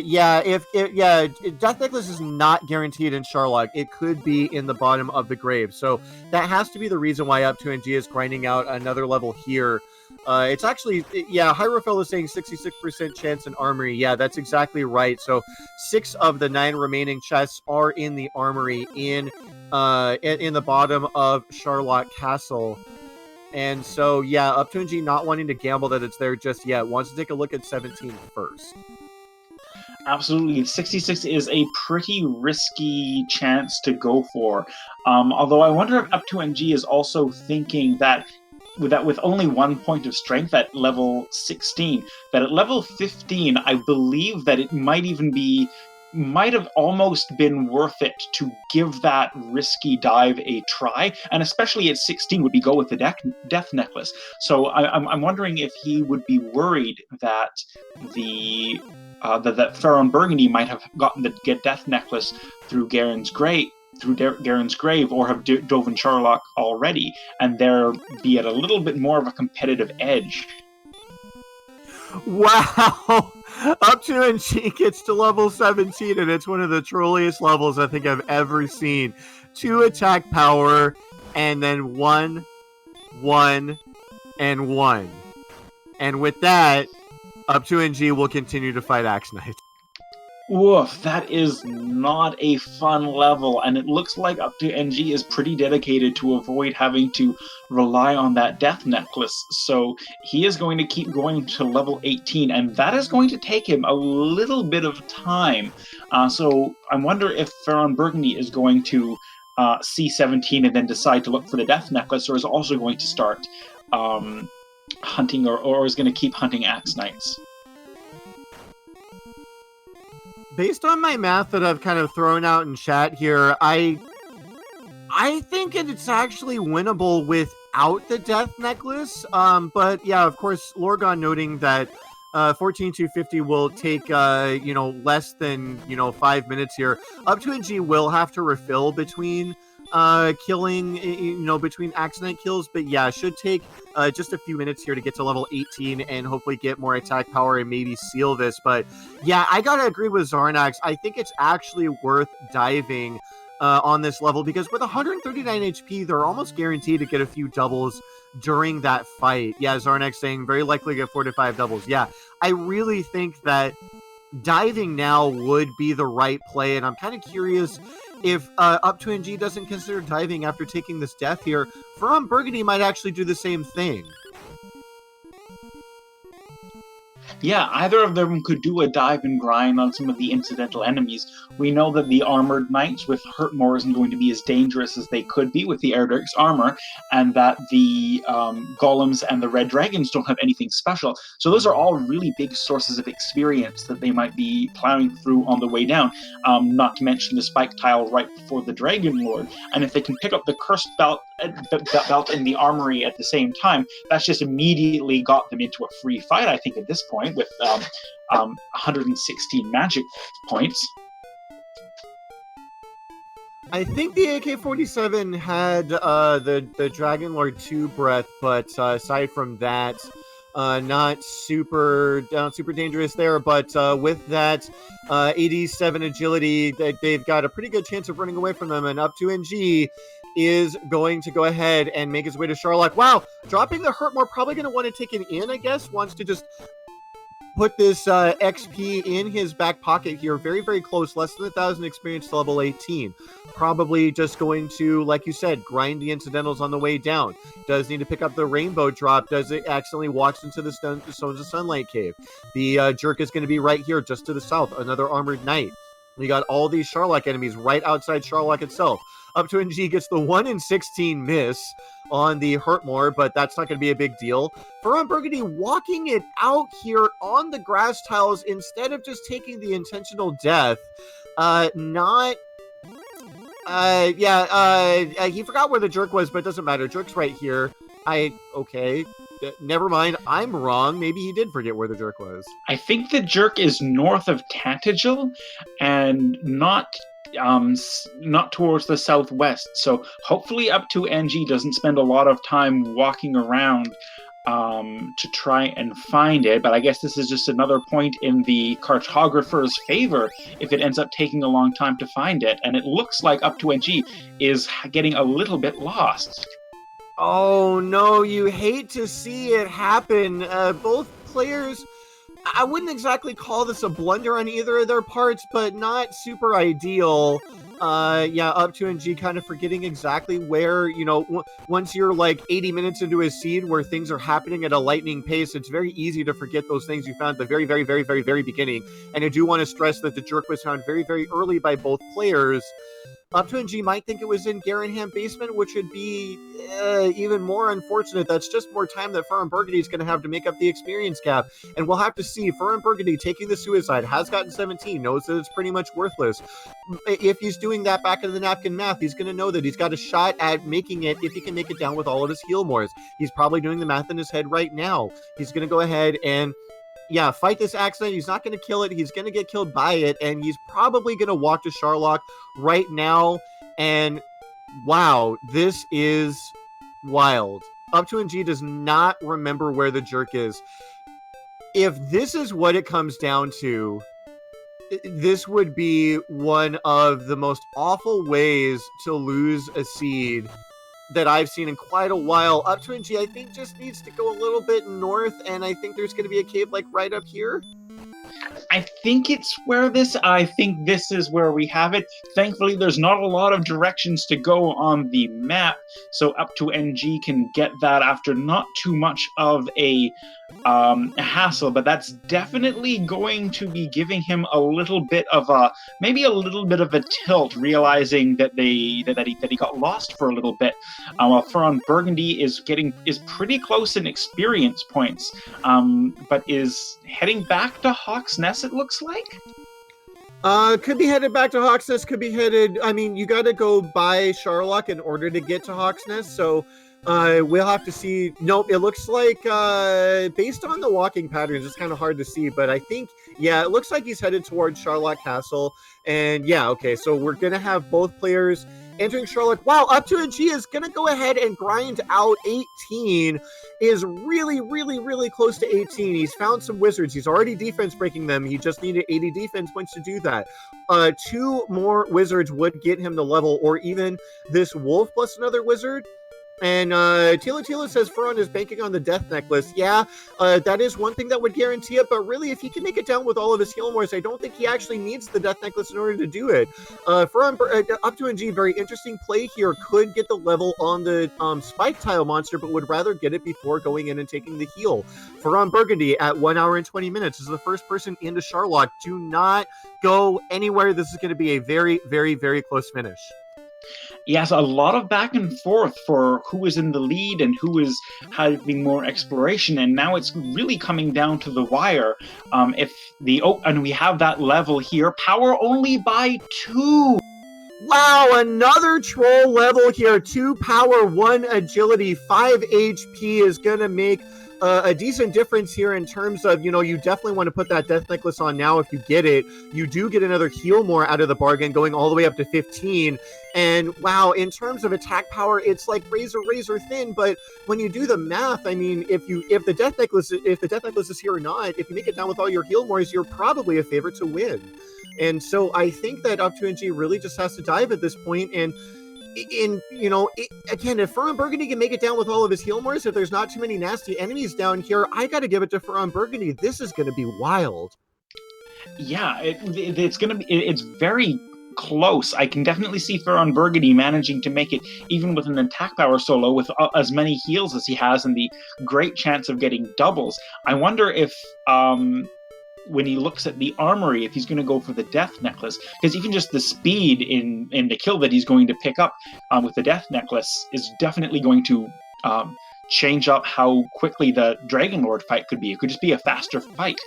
Necklace is not guaranteed in Sharlock. It could be in the bottom of the grave. So that has to be the reason why up2ng is grinding out another level here. It's actually, yeah, Hierophil is saying 66% chance in armory. Yeah, that's exactly right. So 6 of the 9 remaining chests are in the armory in the bottom of Charlotte Castle. And so, yeah, up2ng not wanting to gamble that it's there just yet, wants to take a look at 17 first. Absolutely. 66 is a pretty risky chance to go for. Although I wonder if up2ng is also thinking that with only 1 point of strength at level 16, that at level 15, I believe that it might have almost been worth it to give that risky dive a try, and especially at 16 would be go with the death necklace. So I'm wondering if he would be worried that that FearonBurgundy might have gotten the death necklace through Garen's grave, or have dove in Sherlock already, and there be at a little bit more of a competitive edge. Wow! up2ng gets to level 17, and it's one of the trolliest levels I think I've ever seen. 2 attack power, and then 1, 1, and 1. And with that, up2ng will continue to fight Axe Knight. Woof, that is not a fun level, and it looks like up2ng is pretty dedicated to avoid having to rely on that death necklace, so he is going to keep going to level 18, and that is going to take him a little bit of time. So I wonder if FearonBurgundy is going to see 17 and then decide to look for the death necklace, or is also going to start hunting, or is going to keep hunting Axe Knights. Based on my math that I've kind of thrown out in chat here, I think it's actually winnable without the death necklace. But yeah, of course, Lorgon noting that 14,250 will take less than 5 minutes here. up2ng will have to refill between killing, between Axe Knight kills, but yeah, should take just a few minutes here to get to level 18 and hopefully get more attack power and maybe seal this. But yeah, I gotta agree with Zarnax. I think it's actually worth diving on this level, because with 139 HP, they're almost guaranteed to get a few doubles during that fight. Yeah, Zarnax saying very likely get 4 to 5 doubles. Yeah, I really think that diving now would be the right play, and I'm kind of curious if up2ng doesn't consider diving after taking this death here. FearonBurgundy might actually do the same thing. Yeah, either of them could do a dive and grind on some of the incidental enemies. We know that the armored knights with Hurtmore isn't going to be as dangerous as they could be with the Erdrick's armor, and that the golems and the red dragons don't have anything special. So those are all really big sources of experience that they might be plowing through on the way down, not to mention the spike tile right before the Dragon Lord. And if they can pick up the cursed belt in the armory at the same time, that's just immediately got them into a free fight, I think, at this point, with 116 magic points. I think the AK-47 had the Dragon Lord 2 breath, but aside from that, not super dangerous there. But with that 87 agility, they've got a pretty good chance of running away from them. And up2ng is going to go ahead and make his way to Sherlock. Wow, dropping the Hurtmore, probably going to want to take an in, I guess. Wants to just put this XP in his back pocket here. Very, very close. Less than 1,000 experience to level 18. Probably just going to, like you said, grind the incidentals on the way down. Does need to pick up the rainbow drop. Does it accidentally walks into the Stones of Sunlight cave. The jerk is going to be right here, just to the south. Another armored knight. We got all these Sherlock enemies right outside Sherlock itself. up2ng gets the 1 in 16 miss on the Hurtmore, but that's not going to be a big deal. FearonBurgundy walking it out here on the grass tiles instead of just taking the intentional death. He forgot where the jerk was, but it doesn't matter. Jerk's right here. Okay. Never mind. I'm wrong. Maybe he did forget where the jerk was. I think the jerk is north of Tantagel and not towards the southwest. So hopefully up2ng doesn't spend a lot of time walking around to try and find it. But I guess this is just another point in the cartographer's favor if it ends up taking a long time to find it. And it looks like up2ng is getting a little bit lost. Oh no, you hate to see it happen. Both players, I wouldn't exactly call this a blunder on either of their parts, but not super ideal. Yeah, up2ng kind of forgetting exactly where, once you're like 80 minutes into a seed where things are happening at a lightning pace, it's very easy to forget those things you found at the very, very, very, very, very beginning. And I do want to stress that the jerk was found very, very early by both players. Up2ng might think it was in Garanham basement, which would be even more unfortunate. That's just more time that FearonBurgundy is going to have to make up the experience gap. And we'll have to see. FearonBurgundy taking the suicide has gotten 17, knows that it's pretty much worthless. If he's doing that back of the napkin math, he's going to know that he's got a shot at making it if he can make it down with all of his heal mores. He's probably doing the math in his head right now. He's going to go ahead and fight this accident. He's not going to kill it. He's going to get killed by it, and he's probably going to walk to Sharlock right now. And wow, this is wild. Up2ng does not remember where the jerk is. If this is what it comes down to, this would be one of the most awful ways to lose a seed that I've seen in quite a while. Up2ng, I think, just needs to go a little bit north, and I think there's going to be a cave like right up here. I think I think this is where we have it. Thankfully, there's not a lot of directions to go on the map, so up2ng can get that after not too much of a hassle, but that's definitely going to be giving him a little bit of a tilt, realizing that he got lost for a little bit. While FearonBurgundy is pretty close in experience points, but is heading back to Hawk's Nest, it looks like. Could be headed back to Hawk's Nest, could be headed, you gotta go by Sharlock in order to get to Hawk's Nest, so we'll have to see. Nope, it looks like, based on the walking patterns, it's kind of hard to see, but I think, it looks like he's headed towards Sharlock Castle, and okay, so we're gonna have both players entering Sharlock. Wow, up2ng is gonna go ahead and grind out 18, is really, really, really close to 18. He's found some wizards. He's already defense breaking them. He just needed 80 defense points to do that. 2 more wizards would get him the level, or even this wolf plus another wizard. And Tila says Fearon is banking on the death necklace. That is one thing that would guarantee it, but really, if he can make it down with all of his heal mores, I don't think he actually needs the death necklace in order to do it. Up2ng, very interesting play here, could get the level on the spike tile monster, but would rather get it before going in and taking the heal. FearonBurgundy at 1 hour and 20 minutes is the first person into Sharlock. Do not go anywhere. This is going to be a very, very, very close finish. Yes, a lot of back and forth for who is in the lead and who is having more exploration, and now it's really coming down to the wire. And we have that level here, power only by 2. Wow, another troll level here. 2 power, 1 agility, 5 HP is gonna make a decent difference here in terms of, you definitely want to put that death necklace on now if you get it. You do get another heal more out of the bargain, going all the way up to 15. And wow, in terms of attack power, it's like razor thin. But when you do the math, if the death necklace is here or not, if you make it down with all your heal mores, you're probably a favorite to win. And so I think that up2ng really just has to dive at this point. And again, if FearonBurgundy can make it down with all of his heal mores, if there's not too many nasty enemies down here, I got to give it to FearonBurgundy. This is going to be wild. Yeah, it's very close. I can definitely see FearonBurgundy managing to make it, even with an attack power so low, with as many heals as he has, and the great chance of getting doubles. I wonder if when he looks at the armory, if he's going to go for the death necklace, because even just the speed in the kill that he's going to pick up with the death necklace is definitely going to change up how quickly the Dragon Lord fight could be. It could just be a faster fight.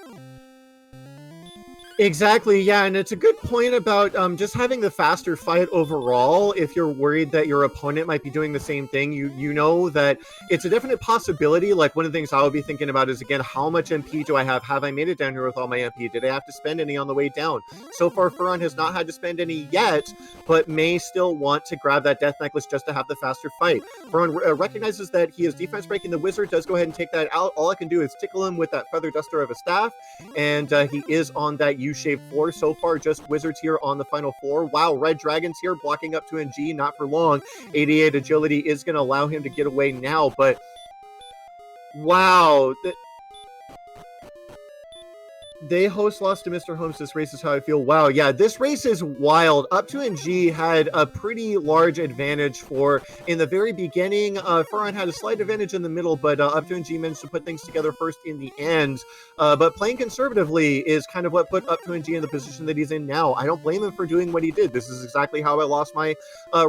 Exactly, and it's a good point about just having the faster fight overall. If you're worried that your opponent might be doing the same thing, you know that it's a definite possibility. Like, one of the things I would be thinking about is, again, how much MP do I have? Have I made it down here with all my MP? Did I have to spend any on the way down? So far, Fearon has not had to spend any yet, but may still want to grab that death necklace just to have the faster fight. Fearon recognizes that he is defense breaking the wizard, does go ahead and take that out. All I can do is tickle him with that feather duster of a staff, and he is on that U-shaped floor. So far, just wizards here on the final floor. Wow, red dragons here blocking up 2ng, not for long. 88 agility is going to allow him to get away now, but wow. They host lost to Mr. Holmes. This race is how I feel. Wow, yeah, this race is wild. up2ng had a pretty large advantage in the very beginning. Fearon had a slight advantage in the middle, but up2ng managed to put things together first in the end. But playing conservatively is kind of what put up2ng in the position that he's in now. I don't blame him for doing what he did. This is exactly how I lost my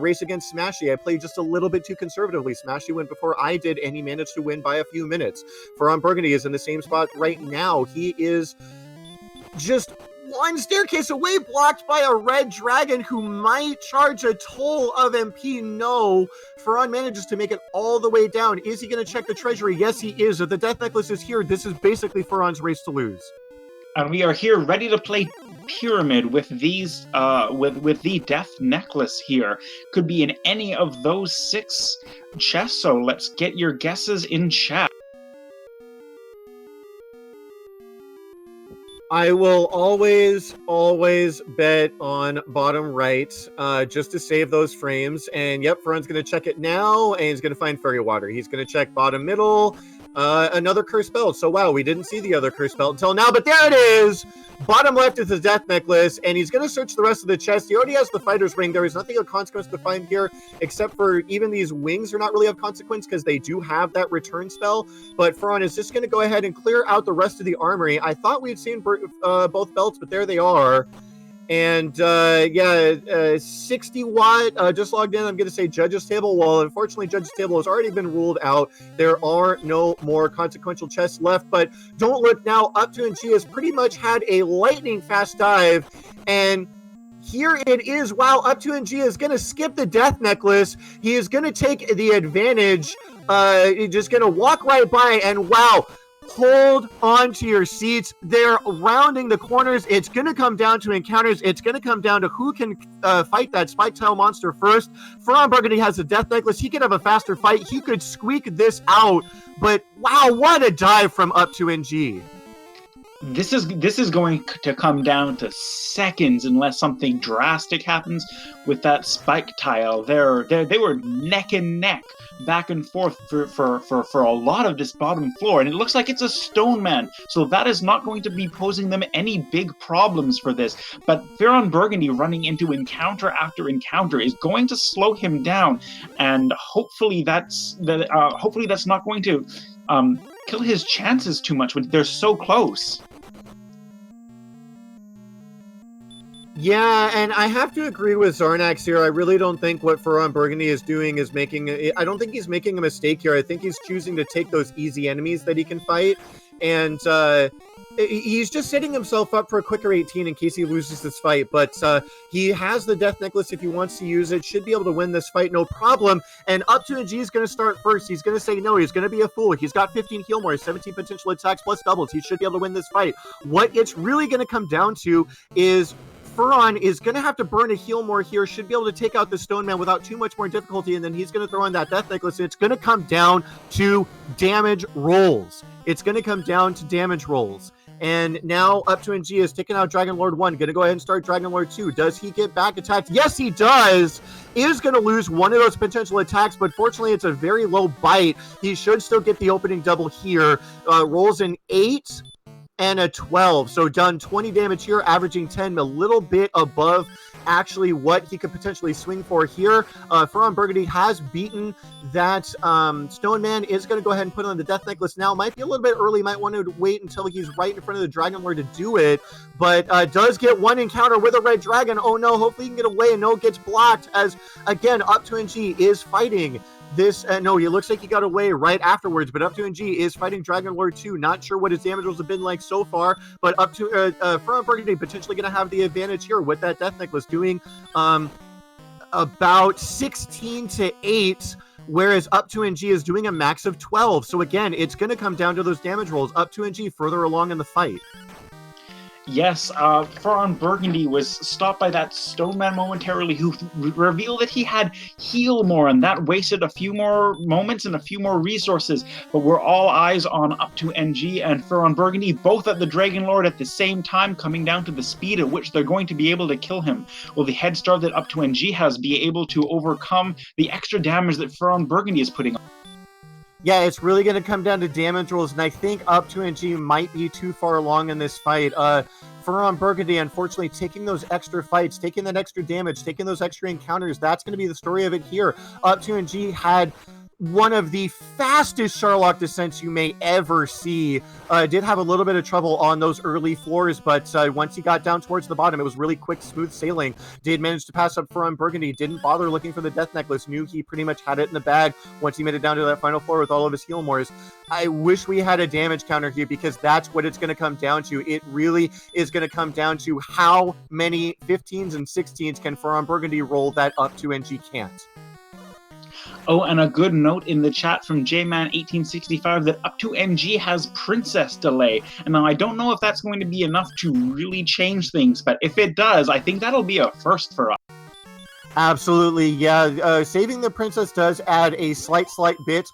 race against Smashy. I played just a little bit too conservatively. Smashy went before I did, and he managed to win by a few minutes. FearonBurgundy is in the same spot right now. He is just one staircase away, blocked by a red dragon who might charge a toll of MP. No, Fearon manages to make it all the way down. Is he going to check the treasury? Yes, he is. If the death necklace is here, this is basically Fearon's race to lose. And we are here ready to play Pyramid with these, with the death necklace here. Could be in any of those 6 chests, so let's get your guesses in chat. I will always bet on bottom right, just to save those frames. And yep, Fearon's going to check it now, and he's going to find Fairy Water. He's going to check bottom middle, another cursed belt. So wow, we didn't see the other cursed belt until now, but there it is! Bottom left is the death necklace, and he's going to search the rest of the chest. He already has the fighter's ring. There is nothing of consequence to find here, except for even these wings are not really of consequence because they do have that return spell. But Fearon is just going to go ahead and clear out the rest of the armory. I thought we'd seen both belts, but there they are. And yeah, 60 watt, just logged in. I'm going to say Judge's Table. Well, unfortunately, Judge's Table has already been ruled out. There are no more consequential chests left, but don't look now. up2ng has pretty much had a lightning fast dive, and here it is. Wow, up2ng is going to skip the death necklace. He is going to take the advantage. He's just going to walk right by, and wow, hold on to your seats. They're rounding the corners. It's going to come down to encounters. It's going to come down to who can fight that spike tail monster first. FearonBurgundy has a death necklace. He could have a faster fight. He could squeak this out. But wow, what a dive from up2ng. This is going to come down to seconds unless something drastic happens with that spike tile. They were neck and neck, back and forth for a lot of this bottom floor, and it looks like it's a stone man, so that is not going to be posing them any big problems for this. But FearonBurgundy running into encounter after encounter is going to slow him down, and hopefully that's not going to kill his chances too much when they're so close. Yeah, and I have to agree with Zarnax here. I really don't think what FearonBurgundy is doing is I don't think he's making a mistake here. I think he's choosing to take those easy enemies that he can fight, and he's just setting himself up for a quicker 18 in case he loses this fight. But he has the death necklace if he wants to use it. Should be able to win this fight, no problem. And up2ng is going to start first. He's going to say no. He's going to be a fool. He's got 15 heal more, 17 potential attacks plus doubles. He should be able to win this fight. What it's really going to come down to is Fearon is going to have to burn a heal more here, should be able to take out the Stone Man without too much more difficulty, and then he's going to throw in that Death Necklace. It's going to come down to damage rolls. And now up2ng is taking out Dragon Lord 1, going to go ahead and start Dragon Lord 2. Does he get back attacked? Yes, he does! Is going to lose one of those potential attacks, but fortunately it's a very low bite. He should still get the opening double here. Rolls an 8 and a 12, so done 20 damage here, averaging 10, a little bit above actually what he could potentially swing for here. FearonBurgundy has beaten that Stone Man, is going to go ahead and put on the Death Necklace now. Might be a little bit early, might want to wait until he's right in front of the Dragon Lord to do it, but does get one encounter with a red dragon. Oh no, hopefully he can get away, and no, gets blocked as, again, up2ng is fighting this. No, it looks like he got away right afterwards, but up2ng is fighting Dragon Lord 2. Not sure what his damage rolls have been like so far, but FearonBurgundy potentially going to have the advantage here with that Death Necklace, doing about 16 to 8, whereas up2ng is doing a max of 12. So again, it's going to come down to those damage rolls. up2ng further along in the fight. Yes, FearonBurgundy was stopped by that stone man momentarily, who revealed that he had heal more, and that wasted a few more moments and a few more resources. But we're all eyes on up2ng and FearonBurgundy, both at the Dragon Lord at the same time, coming down to the speed at which they're going to be able to kill him. Will the head start that up2ng has be able to overcome the extra damage that FearonBurgundy is putting on? Yeah, it's really going to come down to damage rolls, and I think up2ng might be too far along in this fight. FearonBurgundy, unfortunately, taking those extra fights, taking that extra damage, taking those extra encounters, that's going to be the story of it here. up2ng had one of the fastest Sherlock descents you may ever see. Did have a little bit of trouble on those early floors, but once he got down towards the bottom, it was really quick, smooth sailing. Did manage to pass up FearonBurgundy, didn't bother looking for the death necklace, knew he pretty much had it in the bag once he made it down to that final floor with all of his heal mores. I wish we had a damage counter here, because that's what it's going to come down to. It really is going to come down to how many 15s and 16s can FearonBurgundy roll that up2ng can't. Oh, and a good note in the chat from JMan1865 that up2ng has princess delay. And now I don't know if that's going to be enough to really change things, but if it does, I think that'll be a first for us. Absolutely, yeah. Saving the princess does add a slight bit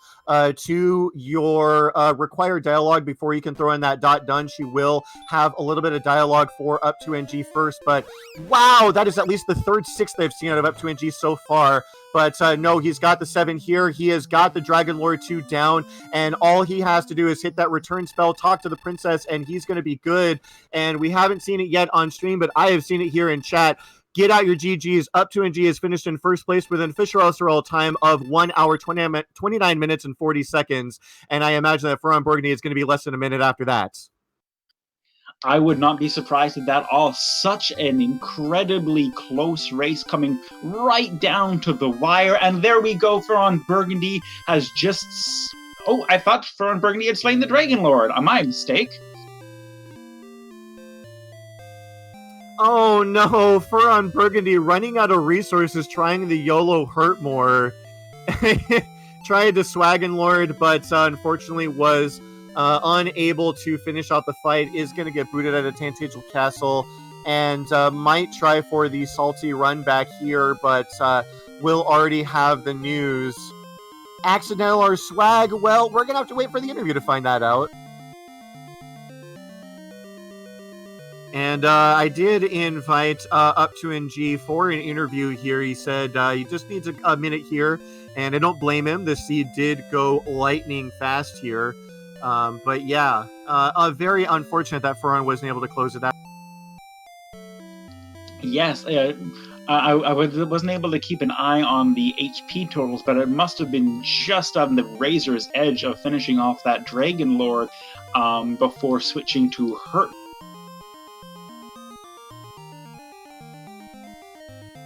to your required dialogue before you can throw in that done. She will have a little bit of dialogue for up2ng first, but wow, that is at least the third 6th I've seen out of up2ng so far. But no, he's got the 7 here. He has got the Dragon Lord 2 down, and all he has to do is hit that return spell, talk to the princess, and he's going to be good. And we haven't seen it yet on stream, but I have seen it here in chat. Get out your GGs. up2ng is finished in first place with an official SRL time of 1 hour, 29 minutes, and 40 seconds. And I imagine that FearonBurgundy is going to be less than a minute after that. I would not be surprised at that all. Such an incredibly close race coming right down to the wire. And there we go. FearonBurgundy has just... Oh, I thought FearonBurgundy had slain the Dragon Lord. Am I a mistake? Oh no, FearonBurgundy running out of resources, trying the YOLO hurt more. Tried to Swagon Lord, but unfortunately was unable to finish out the fight. Is going to get booted out of Tantagel Castle, and might try for the salty run back here, but will already have the news. Accidental or swag? Well, we're going to have to wait for the interview to find that out. And I did invite up2ng for an interview here. He said he just needs a minute here, and I don't blame him. The seed did go lightning fast here. But yeah, very unfortunate that Fearon wasn't able to close it out. Yes, I wasn't able to keep an eye on the HP totals, but it must have been just on the razor's edge of finishing off that Dragon Lord before switching to Hurt.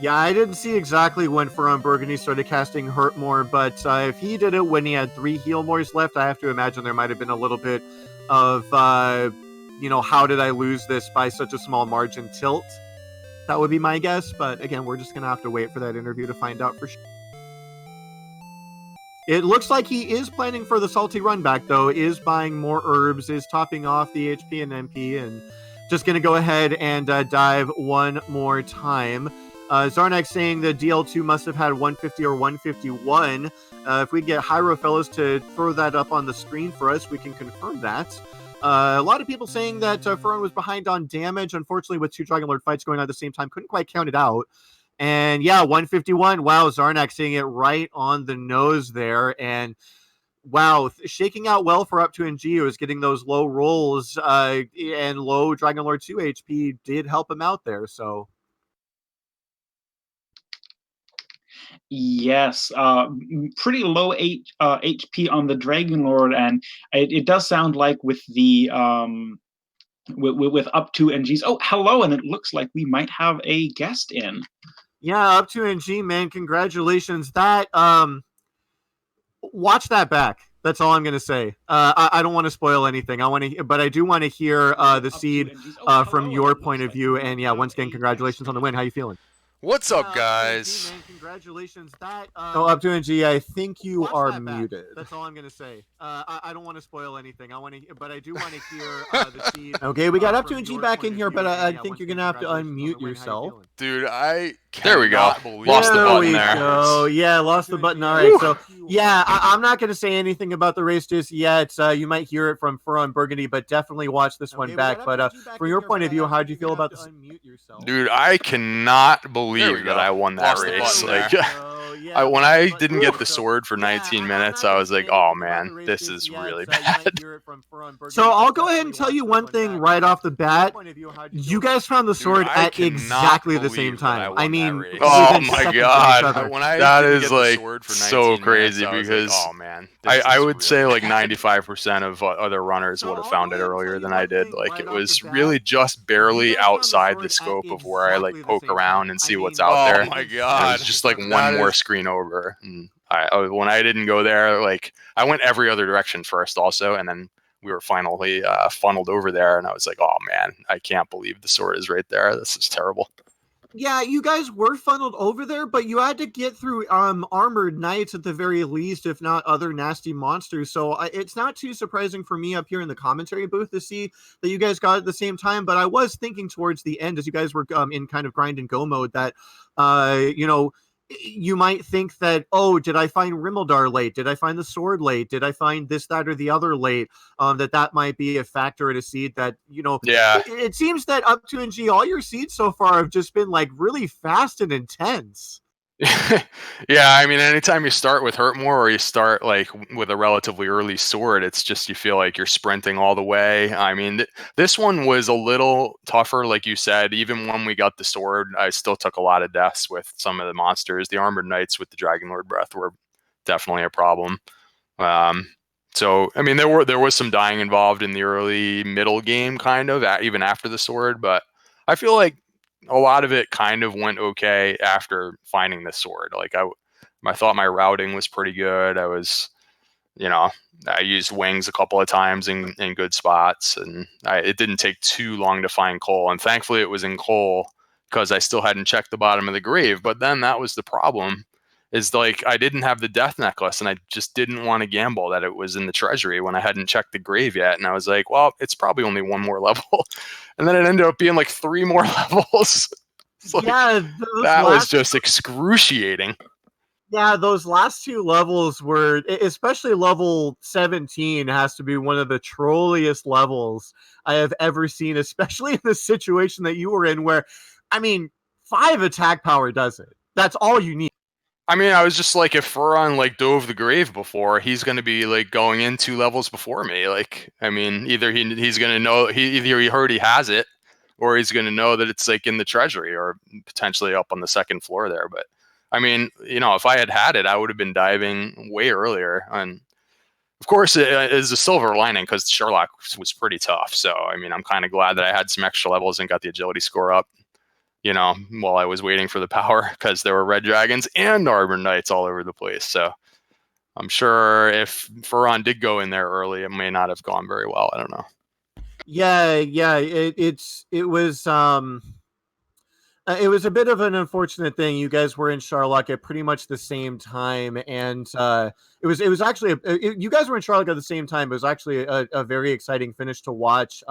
Yeah, I didn't see exactly when FearonBurgundy started casting Hurt more, but if he did it when he had 3 heal mores left, I have to imagine there might have been a little bit of, how did I lose this by such a small margin tilt? That would be my guess, but again, we're just going to have to wait for that interview to find out for sure. It looks like he is planning for the salty run back, though, is buying more herbs, is topping off the HP and MP, and just going to go ahead and dive one more time. Zarnak saying the DL2 must have had 150 or 151. If we get Hyro Fellows to throw that up on the screen for us, we can confirm that. A lot of people saying that Fearon was behind on damage. Unfortunately, with 2 Dragon Lord fights going on at the same time, couldn't quite count it out. And yeah, 151. Wow, Zarnak saying it right on the nose there. And wow, shaking out well for up2ng, who was getting those low rolls and low Dragon Lord 2 HP did help him out there, so... Yes, pretty low HP on the Dragon Lord, and it does sound like with the with up2ng's. Oh, hello, and it looks like we might have a guest in. Yeah, up2ng, man, congratulations. That watch that back. That's all I'm gonna say. I don't want to spoil anything. But I do want to hear the seed from your point of view. And yeah, once again, congratulations on the win. How you feeling? What's up, guys? Man, congratulations. Up2ng, I think you are muted. That's all I'm gonna say. I don't want to spoil anything. But I do want to hear the seed. Okay, we got Up2ng back in here, but I think you're gonna have to unmute yourself. Dude, I There we go. cannot believe Lost the that. button there. Go. Yeah, lost the button. All right, so yeah, I'm not going to say anything about the race just yet. You might hear it from FearonBurgundy, but definitely watch this one back. But from your point of view, how do you feel about this? Dude, I cannot believe that I won that Lost the race. button Like, when I didn't get the sword for 19 minutes, I was like, oh man, this is really bad. So I'll go ahead and tell you one thing right off the bat. You guys found the sword at exactly the same time. I mean, oh within my seconds of each god, other. that is like so crazy because oh man, I would say like 95% of other runners would have found it earlier than I did. Like it was really just barely outside the scope of where I like poke around and see what's out there. Oh my god, it was just like one more screen over. And when I didn't go there, like I went every other direction first also, and then we were finally funneled over there, and I was like, oh man, I can't believe the sword is right there. This is terrible. Yeah, you guys were funneled over there, but you had to get through armored knights at the very least, if not other nasty monsters. So it's not too surprising for me up here in the commentary booth to see that you guys got it at the same time. But I was thinking towards the end, as you guys were in kind of grind and go mode, that you might think that, oh, did I find Rimildar late? Did I find the sword late? Did I find this, that, or the other late? That might be a factor at a seed that, Yeah. It seems that up2ng, all your seeds so far have just been like really fast and intense. Yeah, I mean, anytime you start with Hurt More or you start like with a relatively early sword, it's just you feel like you're sprinting all the way. I mean, this one was a little tougher, like you said. Even when we got the sword, I still took a lot of deaths with some of the monsters. The Armored Knights with the Dragon Lord Breath were definitely a problem. So, I mean, there was some dying involved in the early middle game, kind of, even after the sword, but I feel like a lot of it kind of went okay after finding the sword. Like I thought my routing was pretty good. I was, I used wings a couple of times in good spots, and it didn't take too long to find coal. And thankfully it was in coal because I still hadn't checked the bottom of the grave. But then that was the problem, is like I didn't have the death necklace, and I just didn't want to gamble that it was in the treasury when I hadn't checked the grave yet. And I was like, well, it's probably only one more level. And then it ended up being like 3 more levels. Like, that was just excruciating. Yeah, those last 2 levels were, especially level 17 has to be one of the trolliest levels I have ever seen, especially in the situation that you were in where, I mean, 5 attack power does it. That's all you need. I mean, I was just like, if Furon like dove the grave before, he's going to be like going in 2 levels before me. Like, I mean, either he's going to know either he heard he has it, or he's going to know that it's like in the treasury or potentially up on the 2nd floor there. But I mean, if I had it, I would have been diving way earlier. And of course, it is a silver lining because Sherlock was pretty tough. So I mean, I'm kind of glad that I had some extra levels and got the agility score up, while I was waiting for the power, because there were red dragons and Arbor Knights all over the place. So I'm sure if Furon did go in there early, it may not have gone very well. I don't know. Yeah, it was a bit of an unfortunate thing. You guys were in Sherlock at pretty much the same time, and it was actually you guys were in Sherlock at the same time. It was actually a very exciting finish to watch.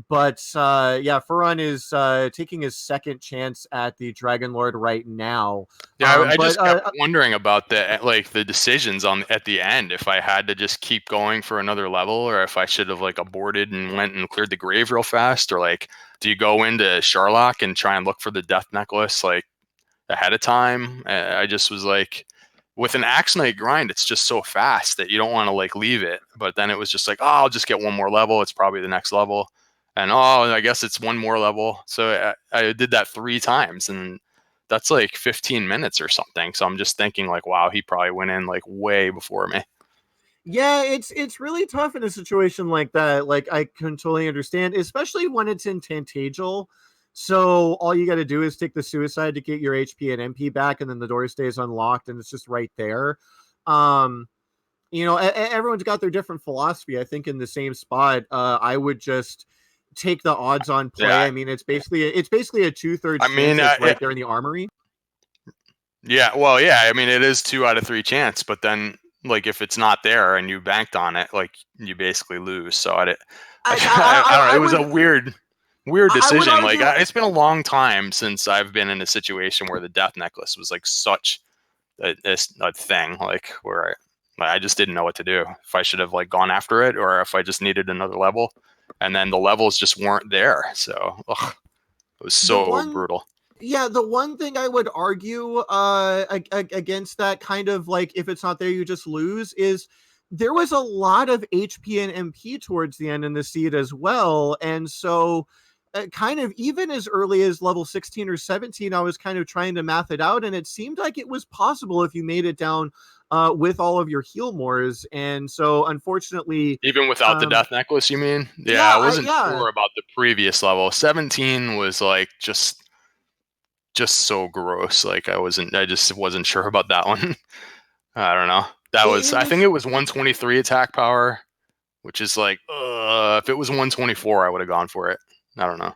But Furon is taking his 2nd chance at the Dragon Lord right now. Yeah, I just kept wondering about the decisions at the end. If I had to just keep going for another level, or if I should have like aborted and went and cleared the grave real fast, or like, do you go into Sherlock and try and look for the death necklace like ahead of time? I just was like, with an Axe Knight grind, it's just so fast that you don't want to like leave it. But then it was just like, oh, I'll just get 1 more level. It's probably the next level. And I guess it's 1 more level. So I did that 3 times, and that's like 15 minutes or something. So I'm just thinking like, wow, he probably went in like way before me. Yeah, it's really tough in a situation like that. Like, I can totally understand, especially when it's in Tantagel. So all you got to do is take the suicide to get your HP and MP back, and then the door stays unlocked, and it's just right there. Everyone's got their different philosophy. I think in the same spot, I would just take the odds on play. Yeah. I mean, it's basically a 2/3 I chance. mean, It's right there in the armory. yeah, well, yeah, I mean, it is 2 out of 3 chance, but then, like, if it's not there and you banked on it, like, you basically lose. So I don't know. It was a weird I would decision. Like, argue. it's been a long time since I've been in a situation where the death necklace was like such a thing, like where I just didn't know what to do. If I should have like gone after it, or if I just needed another level, and then the levels just weren't there. So it was The so one brutal. Yeah, the one thing I would argue against that kind of like if it's not there, you just lose is there was a lot of HP and MP towards the end in the seed as well. And so, kind of even as early as level 16 or 17, I was kind of trying to math it out, and it seemed like it was possible if you made it down with all of your heal mores. And so, unfortunately, Even without the death necklace, you mean? Yeah, yeah, I wasn't yeah. sure about the previous level. 17 was like just so gross. Like I just wasn't sure about that one. I don't know. It I think was it was 123 attack power, which is like, if it was 124, I would have gone for it. I don't know.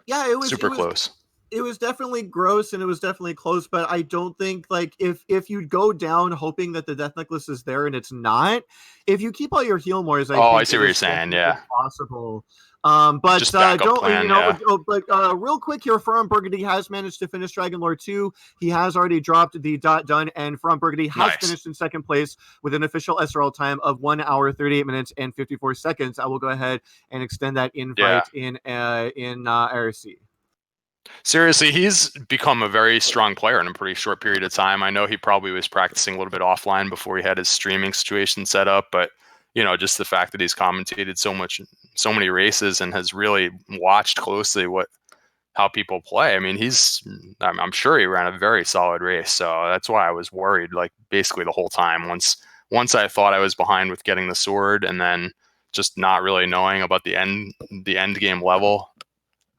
yeah, Super close. it was definitely gross and it was definitely close, but I don't think like if you go down hoping that the death necklace is there and it's not, if you keep all your heal mores, I Oh, I think see it what you're is saying. definitely Yeah. possible. But Just backup don't plan. Yeah. real quick here, FearonBurgundy has managed to finish Dragon Lore 2. He has already dropped the dot done, and FearonBurgundy has Nice. finished in second place with an official SRL time of 1 hour 38 minutes and 54 seconds. I will go ahead and extend that invite in IRC. Seriously, he's become a very strong player in a pretty short period of time. I know he probably was practicing a little bit offline before he had his streaming situation set up, but just the fact that he's commentated so many races and has really watched closely how people play. I mean, I'm sure he ran a very solid race, so that's why I was worried, like basically the whole time. Once I thought I was behind with getting the sword, and then just not really knowing about the end game level.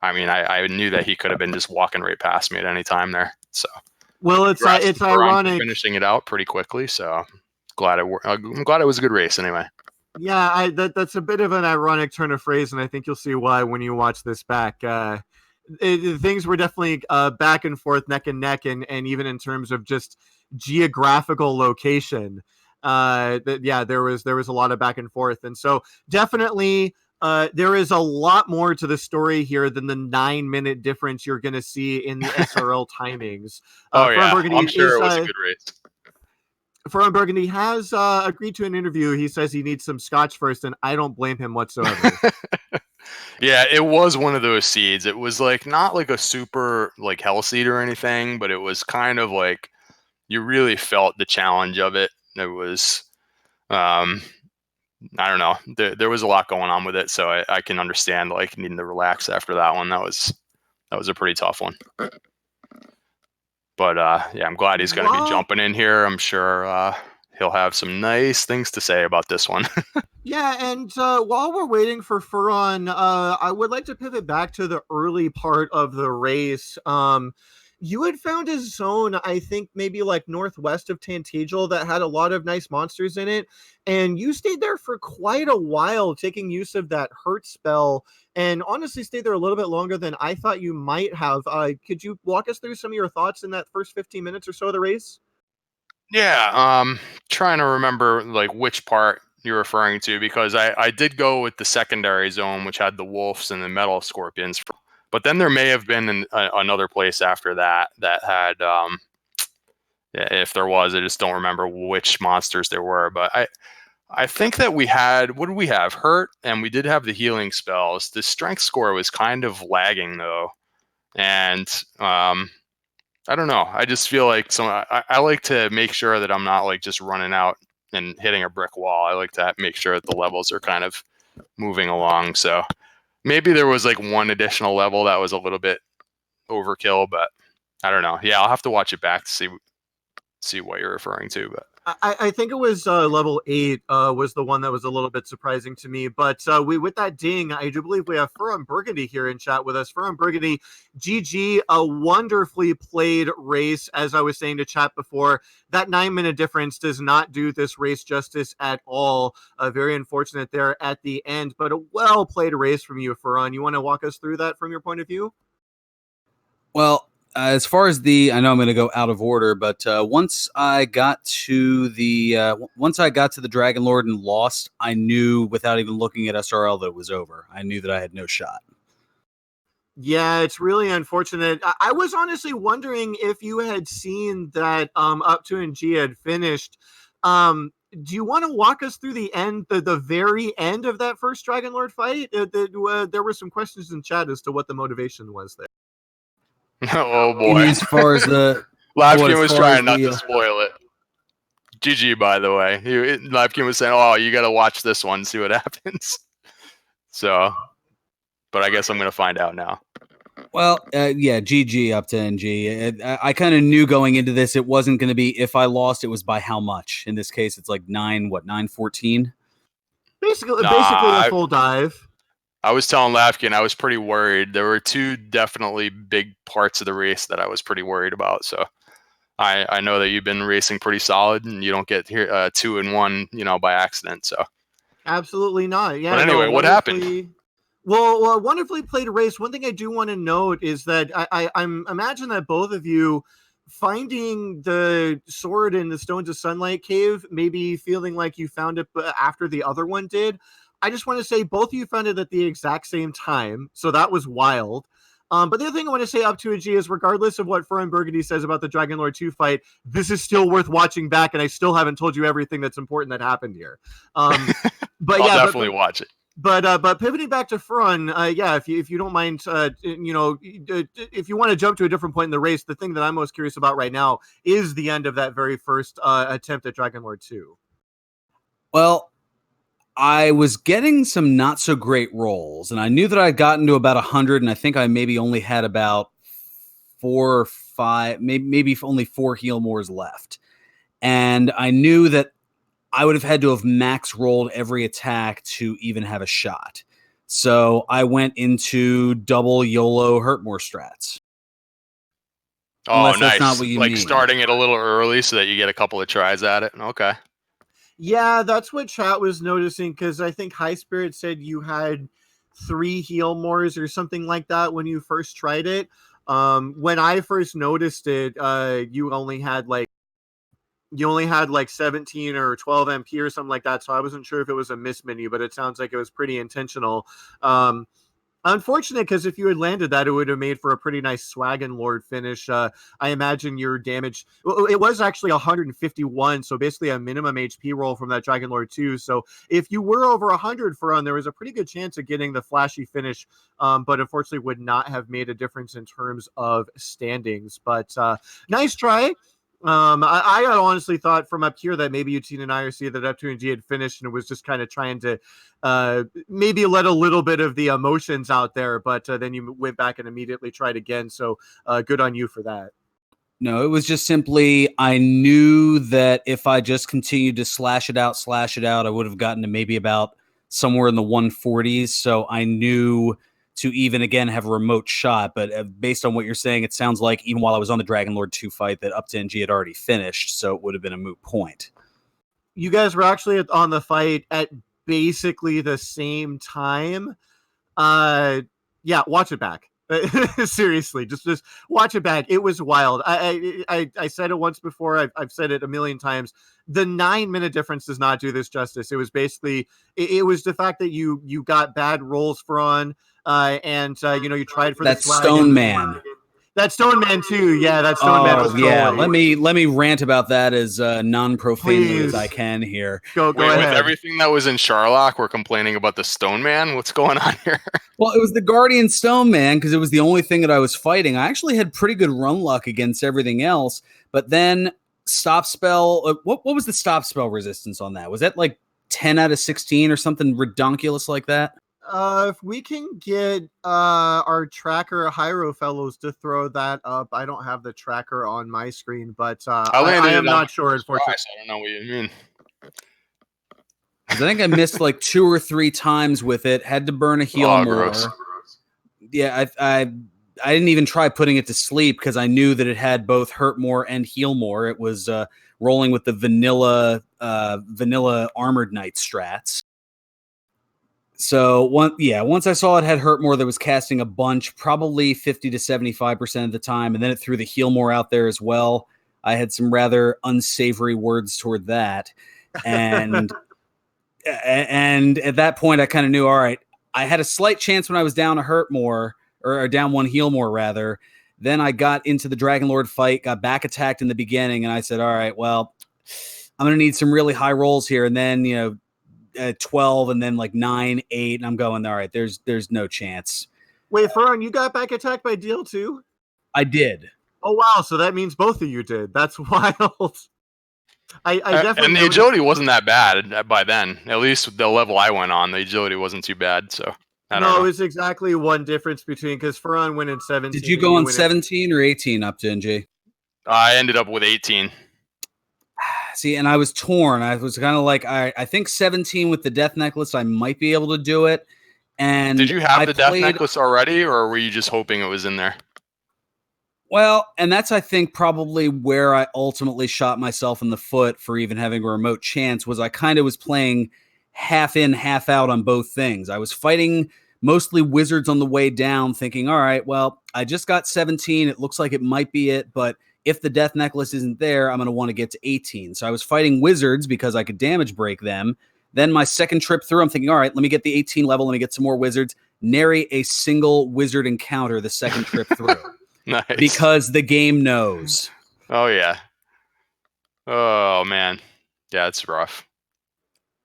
I mean, I knew that he could have been just walking right past me at any time there. So, Well, it's for ironic. finishing it out pretty quickly. So, I'm glad it was a good race anyway. Yeah, that's a bit of an ironic turn of phrase, and I think you'll see why when you watch this back. Things were definitely back and forth, neck and neck, and even in terms of just geographical location. There was a lot of back and forth, and so definitely there is a lot more to the story here than the 9-minute difference you're going to see in the SRL timings. Oh yeah, FearonBurgundy I'm sure it was a good race. FearonBurgundy has agreed to an interview. He says he needs some scotch first, and I don't blame him whatsoever. Yeah, it was one of those seeds. It was like not like a super like hell seed or anything, but it was kind of like you really felt the challenge of it. It was, I don't know. There was a lot going on with it, so I can understand like needing to relax after that one. That was a pretty tough one. But yeah, I'm glad he's going to be jumping in here. I'm sure he'll have some nice things to say about this one. Yeah, and while we're waiting for Furon, I would like to pivot back to the early part of the race. You had found a zone, I think maybe like northwest of Tantegel, that had a lot of nice monsters in it, and you stayed there for quite a while, taking use of that hurt spell, and honestly stayed there a little bit longer than I thought you might have. Could you walk us through some of your thoughts in that first 15 minutes or so of the race? Yeah, trying to remember like which part you're referring to, because I did go with the secondary zone, which had the wolves and the metal scorpions. But then there may have been another place after that had, if there was, I just don't remember which monsters there were. But I think that we had, what did we have? Hurt, and we did have the healing spells. The strength score was kind of lagging though, and I don't know. I just feel like I like to make sure that I'm not like just running out and hitting a brick wall. I like to make sure that the levels are kind of moving along. So maybe there was like one additional level that was a little bit overkill, but I don't know. Yeah, I'll have to watch it back to see what you're referring to. But I think it was level 8 was the one that was a little bit surprising to me. But with that ding, I do believe we have FearonBurgundy here in chat with us. FearonBurgundy, GG, a wonderfully played race. As I was saying to chat before, that 9-minute difference does not do this race justice at all. Very unfortunate there at the end, but a well-played race from you, Fearon. You want to walk us through that from your point of view? Well, as far as I know I'm going to go out of order, but once I got to the Dragon Lord and lost, I knew without even looking at SRL that it was over. I knew that I had no shot. Yeah, it's really unfortunate. I was honestly wondering if you had seen that up2ng had finished. Do you want to walk us through the very end of that first Dragon Lord fight? There were some questions in chat as to what the motivation was there. Oh boy! As far as the Lavkian was trying not to spoil it. GG, by the way. Lavkian was saying, "Oh, you got to watch this one, see what happens." So, but I guess I'm gonna find out now. Well, yeah, GG up2ng. I kind of knew going into this it wasn't going to be if I lost, it was by how much. In this case, it's like 9-14? Basically a full dive. I was telling Lavkian I was pretty worried. There were two definitely big parts of the race that I was pretty worried about. So I know that you've been racing pretty solid, and you don't get here 2-1, by accident. So absolutely not. Yeah. But anyway, what happened? Well, wonderfully played race. One thing I do want to note is that I'm imagine that both of you finding the sword in the Stones of Sunlight cave, maybe feeling like you found it after the other one did. I just want to say both of you found it at the exact same time, so that was wild. But the other thing I want to say up2ng is, regardless of what FearonBurgundy says about the Dragon Lord 2 fight, this is still worth watching back, and I still haven't told you everything that's important that happened here. But I'll definitely watch it. But pivoting back to Fearon, if you don't mind, if you want to jump to a different point in the race, the thing that I'm most curious about right now is the end of that very first attempt at Dragon Lord 2. Well, I was getting some not so great rolls, and I knew that I'd gotten to about 100, and I think I maybe only had about 4 or 5, maybe only 4 heal mores left. And I knew that I would have had to have max rolled every attack to even have a shot. So I went into double YOLO hurt more strats. Oh, unless nice. That's not what you like mean. Starting it a little early so that you get a couple of tries at it. Okay. Yeah, that's what chat was noticing, because I think High Spirit said you had 3 heal mores or something like that when you first tried it. When I first noticed it, you only had like 17 or 12 MP or something like that, so I wasn't sure if it was a miss menu, but it sounds like it was pretty intentional. Unfortunate, because if you had landed that, it would have made for a pretty nice Swagon Lord finish. I imagine your damage, it was actually 151, so basically a minimum HP roll from that Dragon Lord 2. So if you were over 100 for there was a pretty good chance of getting the flashy finish, but unfortunately would not have made a difference in terms of standings. But nice try. I honestly thought from up here that maybe you'd seen an IRC that up2ng had finished and was just kind of trying to maybe let a little bit of the emotions out there, but then you went back and immediately tried again. So good on you for that. No, it was just simply, I knew that if I just continued to slash it out, I would have gotten to maybe about somewhere in the 140s. So I knew to even again have a remote shot. But based on what you're saying, it sounds like even while I was on the Dragon Lord 2 fight that up2ng had already finished. So it would have been a moot point. You guys were actually on the fight at basically the same time. Yeah, watch it back. Seriously, just watch it back. It was wild. I said it once before. I've said it a million times. The 9-minute difference does not do this justice. It was basically it was the fact that you got bad rolls for and you tried for that the Stone Man. That Stone Man too. Yeah, that Stone Man was yeah. trolling. Let me rant about that as non-profanely as I can here. Go ahead. With everything that was in Sharlock, we're complaining about the Stone Man. What's going on here? Well, it was the Guardian Stone Man because it was the only thing that I was fighting. I actually had pretty good run luck against everything else, but then stop spell. What was the stop spell resistance on that? Was that like 10 out of 16 or something redonkulous like that? If we can get our tracker Hyro Fellows to throw that up, I don't have the tracker on my screen, but I am not sure, unfortunately. I don't know what you mean. Because I think I missed like 2 or 3 times with it. Had to burn a heal more. Gross. Yeah, I didn't even try putting it to sleep because I knew that it had both hurt more and heal more. It was rolling with the vanilla armored knight strats. So once I saw it had hurt more, that was casting a bunch, probably 50 to 75% of the time, and then it threw the heal more out there as well. I had some rather unsavory words toward that, and and at that point, I kind of knew, all right, I had a slight chance when I was down a hurt more, or down 1 heal more rather. Then I got into the Dragon Lord fight, got back attacked in the beginning, and I said, all right, well, I'm going to need some really high rolls here. And then, 12 and then like 9, 8, and I'm going, all right, there's no chance. Wait, Fearon, you got back attacked by Deal too? I did. Oh wow, so that means both of you did. That's wild. I definitely. And the agility wasn't that bad by then. At least the level I went on, the agility wasn't too bad. So I don't know. No, it's exactly one difference between, because Fearon went in 17. Did you go on 17 or 18 up to NG? I ended up with 18. See, and I was torn. I was kind of like, I think 17 with the death necklace, I might be able to do it. And did you have the death necklace already, or were you just hoping it was in there? Well, and that's, I think, probably where I ultimately shot myself in the foot for even having a remote chance, was I kind of was playing half in, half out on both things. I was fighting mostly wizards on the way down, thinking, all right, well, I just got 17. It looks like it might be it, but if the death necklace isn't there, I'm going to want to get to 18. So I was fighting wizards because I could damage break them. Then my second trip through, I'm thinking, all right, let me get the 18 level. Let me get some more wizards. Nary a single wizard encounter the second trip through. Nice. Because the game knows. Oh, yeah. Oh, man. Yeah, it's rough.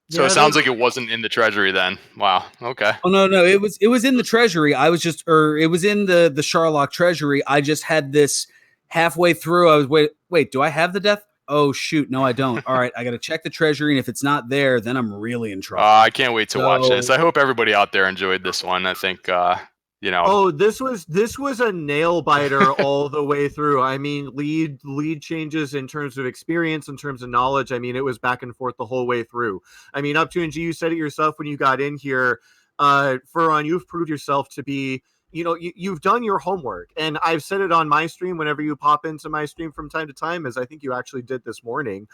So it sounds like it wasn't in the treasury then. Wow. Okay. Oh, no. It was in the treasury. I was just, it was in the Sharlock treasury. I just had this halfway through. I was, wait, do I have the death? Oh, shoot. No, I don't. All right. I got to check the treasury. And if it's not there, then I'm really in trouble. I can't wait to watch this. I hope everybody out there enjoyed this one. I think, Oh, this was a nail biter all the way through. I mean, lead changes in terms of experience, in terms of knowledge. I mean, it was back and forth the whole way through. I mean, up2ng, you said it yourself when you got in here. Fearon, you've proved yourself to be, you've done your homework, and I've said it on my stream whenever you pop into my stream from time to time, as I think you actually did this morning.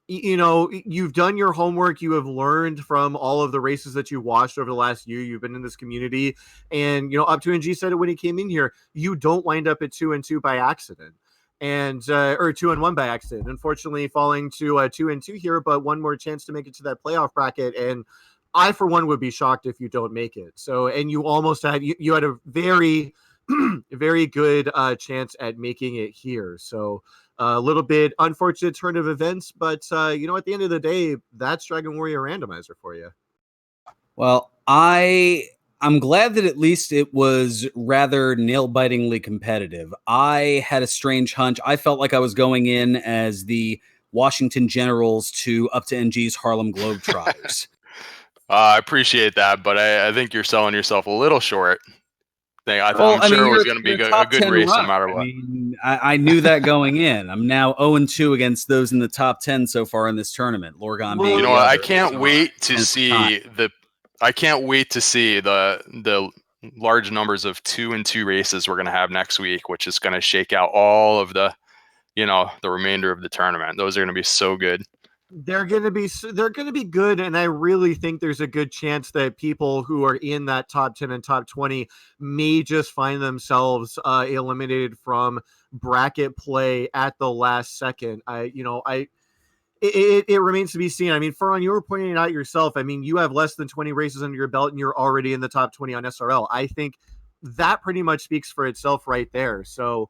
You've done your homework. You have learned from all of the races that you watched over the last year. You've been in this community, and up2ng said it when he came in here. You don't wind up at 2-2 by accident, and or 2-1 by accident. Unfortunately, falling to 2-2 here, but one more chance to make it to that playoff bracket. And I, for one, would be shocked if you don't make it. So, and you almost had you had a very, very good chance at making it here. So. A little bit unfortunate turn of events, but at the end of the day, that's Dragon Warrior Randomizer for you. Well, I'm glad that at least it was rather nail-bitingly competitive. I had a strange hunch. I felt like I was going in as the Washington Generals to up2ng's Harlem Globetrotters. I appreciate that, but I think you're selling yourself a little short. I'm sure it was going to be a good race no matter what. I knew that going in. I'm now 0-2 against those in the top 10 so far in this tournament. Lorgon being you know what? I can't wait to see the large numbers of 2-2 races we're going to have next week, which is going to shake out all of the remainder of the tournament. Those are going to be so good. They're going to be good, and I really think there's a good chance that people who are in that top 10 and top 20 may just find themselves eliminated from bracket play at the last second. It remains to be seen. I mean, Fearon, you were pointing it out yourself. I mean, you have less than 20 races under your belt, and you're already in the top 20 on SRL. I think that pretty much speaks for itself right there. So,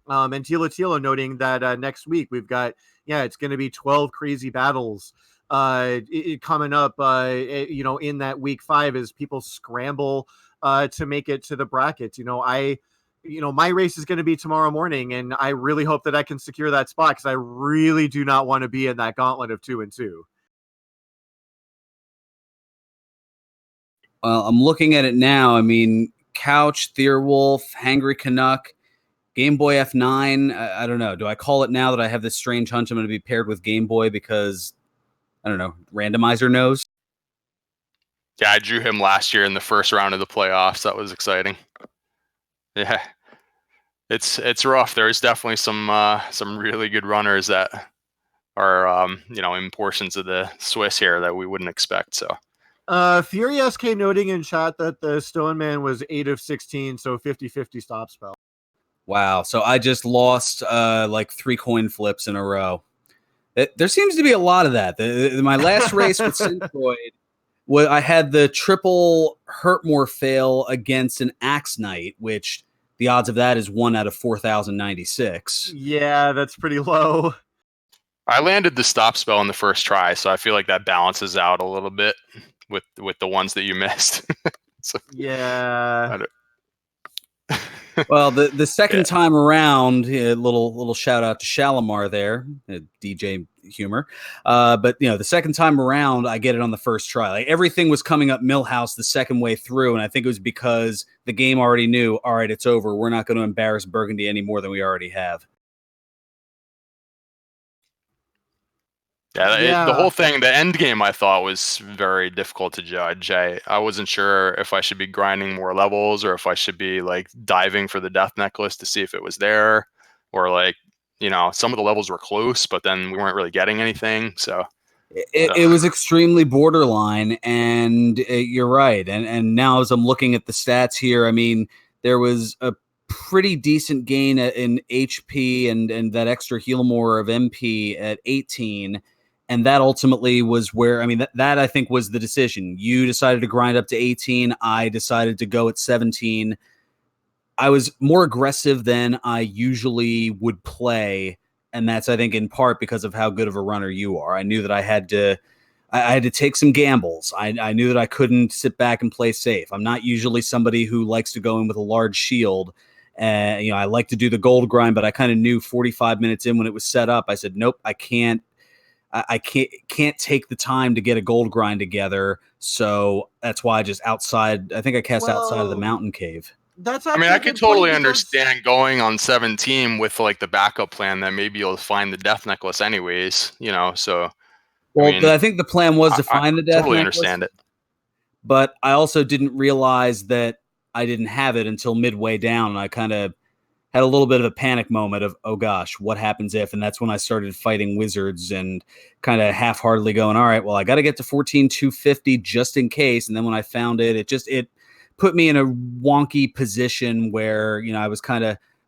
and Tila noting that next week we've got, it's going to be 12 crazy battles coming up, in that week 5 as people scramble to make it to the bracket. My race is going to be tomorrow morning, and I really hope that I can secure that spot, because I really do not want to be in that gauntlet of 2-2. I'm looking at it now. I mean, Couch, Theorwolf, Hangry Canuck, Game Boy F9. I don't know. Do I call it now that I have this strange hunch I'm going to be paired with Game Boy because, I don't know, Randomizer knows? Yeah, I drew him last year in the first round of the playoffs. That was exciting. Yeah, it's rough. There's definitely some really good runners that are in portions of the Swiss here that we wouldn't expect. So Fury SK noting in chat that the Stone Man was 8 of 16, so 50-50 stop spell. Wow. So I just lost like 3 coin flips in a row. There seems to be a lot of that. My last race with Synthroid, I had the triple Hurtmore fail against an Axe Knight, which the odds of that is 1 out of 4,096. Yeah, that's pretty low. I landed the stop spell in the first try, so I feel like that balances out a little bit with the ones that you missed. So, yeah. Well, the second time around, little shout out to Shalimar there, DJ humor. But the second time around, I get it on the first try. Like everything was coming up Millhouse the second way through, and I think it was because the game already knew, all right, it's over. We're not going to embarrass Burgundy any more than we already have. Yeah, the whole thing, the end game, I thought was very difficult to judge. I wasn't sure if I should be grinding more levels or if I should be like diving for the death necklace to see if it was there, or like some of the levels were close, but then we weren't really getting anything. So it was extremely borderline, and you're right. And now as I'm looking at the stats here, I mean, there was a pretty decent gain in HP and that extra heal more of MP at 18. And that ultimately was where, I mean, that I think was the decision. You decided to grind up to 18. I decided to go at 17. I was more aggressive than I usually would play. And that's, I think, in part because of how good of a runner you are. I knew that I had to take some gambles. I knew that I couldn't sit back and play safe. I'm not usually somebody who likes to go in with a large shield. I like to do the gold grind, but I kind of knew 45 minutes in when it was set up. I said, nope, I can't take the time to get a gold grind together. So that's why I just outside. I think I cast outside of the mountain cave. That's I mean, I could totally understand going on 17 with like the backup plan that maybe you'll find the death necklace anyways, So, well, I think the plan was to find the death totally necklace. Understand it. But I also didn't realize that I didn't have it until midway down, and I kind of had a little bit of a panic moment of, oh gosh, what happens if? And that's when I started fighting wizards and kind of half-heartedly going, all right, well, I got to get to 14,250 just in case. And then when I found it, it put me in a wonky position where, I was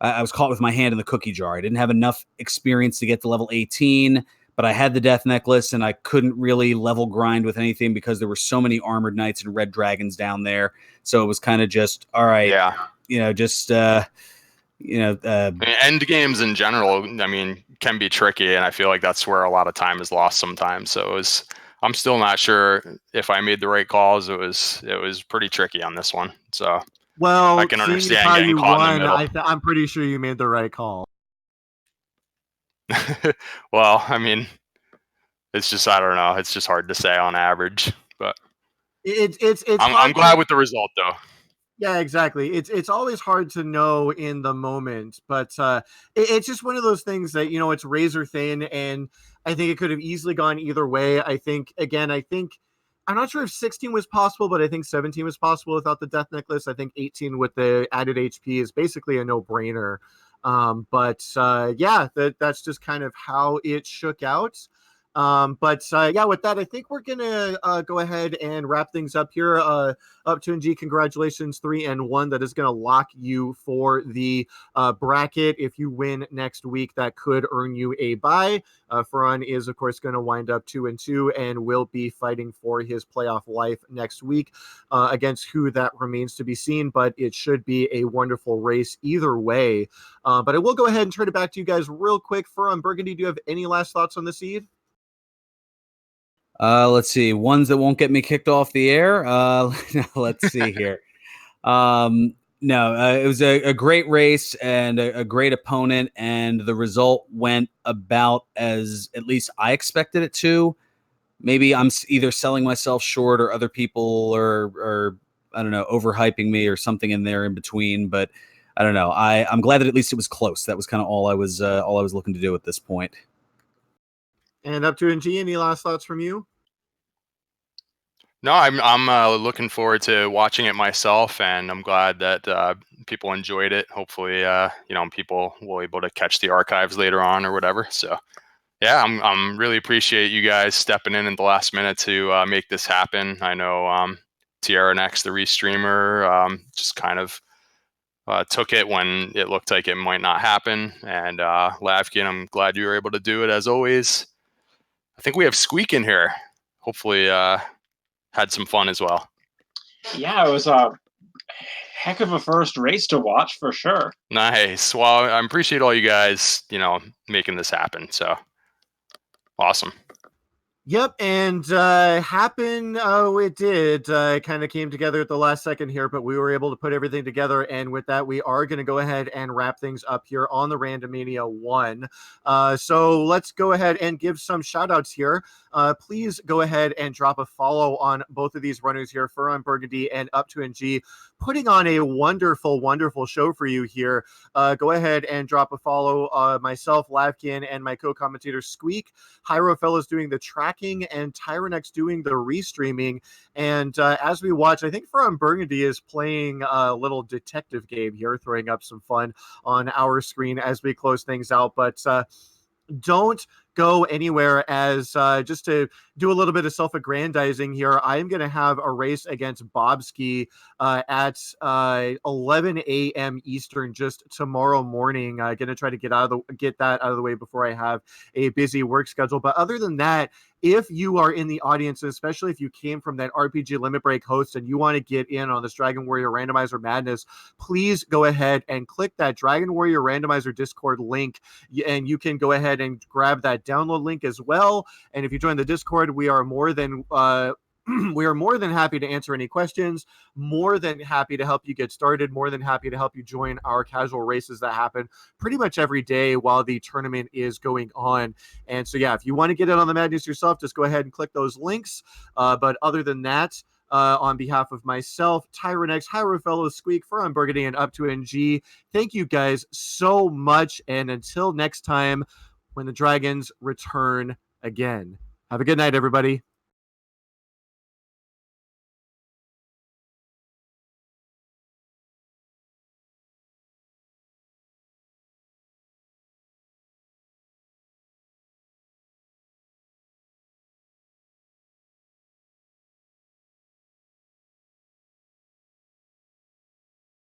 I was caught with my hand in the cookie jar. I didn't have enough experience to get to level 18, but I had the death necklace and I couldn't really level grind with anything because there were so many armored knights and red dragons down there. So it was kind of just, all right, end games in general, can be tricky, and I feel like that's where a lot of time is lost sometimes. So I'm still not sure if I made the right calls. It was pretty tricky on this one. So well, I can understand getting caught in the middle. I'm pretty sure you made the right call. Well, it's just, I don't know. It's just hard to say on average, but I'm glad with the result though. Yeah, exactly. It's always hard to know in the moment, but it's just one of those things that, it's razor thin, and I think it could have easily gone either way. I think I'm not sure if 16 was possible, but I think 17 was possible without the death necklace. I think 18 with the added HP is basically a no-brainer. That's just kind of how it shook out. With that, I think we're gonna go ahead and wrap things up here. Up2ng, congratulations, 3-1. That is gonna lock you for the bracket. If you win next week, that could earn you a bye. Fearon is, of course, going to wind up 2-2 and will be fighting for his playoff life next week against who that remains to be seen. But it should be a wonderful race either way. But I will go ahead and turn it back to you guys real quick. FearonBurgundy, do you have any last thoughts on the seed? Let's see. Ones that won't get me kicked off the air. Let's see here. It was a great race and a great opponent, and the result went about as at least I expected it to. Maybe I'm either selling myself short or other people are I don't know, overhyping me or something in there in between. But I don't know. I'm glad that at least it was close. That was kind of all I was looking to do at this point. And up2ng, any last thoughts from you? No, I'm looking forward to watching it myself, and I'm glad that people enjoyed it. Hopefully, people will be able to catch the archives later on or whatever. So, yeah, I'm really appreciate you guys stepping in at the last minute to make this happen. I know FearonX, the restreamer, just kind of took it when it looked like it might not happen, and lavkian, I'm glad you were able to do it as always. I think we have squeeq in here. Hopefully. Had some fun as well. Yeah, it was a heck of a first race to watch for sure. Nice. Well, I appreciate all you guys, making this happen. So awesome. Yep, and it did. It kind of came together at the last second here, but we were able to put everything together. And with that, we are going to go ahead and wrap things up here on the Randomania 1. So let's go ahead and give some shout outs here. Please go ahead and drop a follow on both of these runners here, FearonBurgundy and up2ng, putting on a wonderful, wonderful show for you here. Go ahead and drop a follow. Myself, lavkian, and my co-commentator squeeq. Hierofellow doing the tracking and FearonX doing the restreaming. And as we watch, I think FearonBurgundy is playing a little detective game here, throwing up some fun on our screen as we close things out. But don't go anywhere, as just to do a little bit of self-aggrandizing here, I'm going to have a race against Bobski at 11 a.m. Eastern just tomorrow morning. I'm going to try to get that out of the way before I have a busy work schedule. But other than that, if you are in the audience, especially if you came from that RPG Limit Break host and you want to get in on this Dragon Warrior Randomizer madness, please go ahead and click that Dragon Warrior Randomizer Discord link, and you can go ahead and grab that download link as well. And if you join the Discord, we are more than happy to answer any questions, more than happy to help you get started, more than happy to help you join our casual races that happen pretty much every day while the tournament is going on. And so, yeah, if you want to get in on the madness yourself, just go ahead and click those links. But other than that, on behalf of myself, FearonX, Hierofellow, squeeq, FearonBurgundy, and up2ng, thank you guys so much. And until next time, when the Dragons return again. Have a good night, everybody.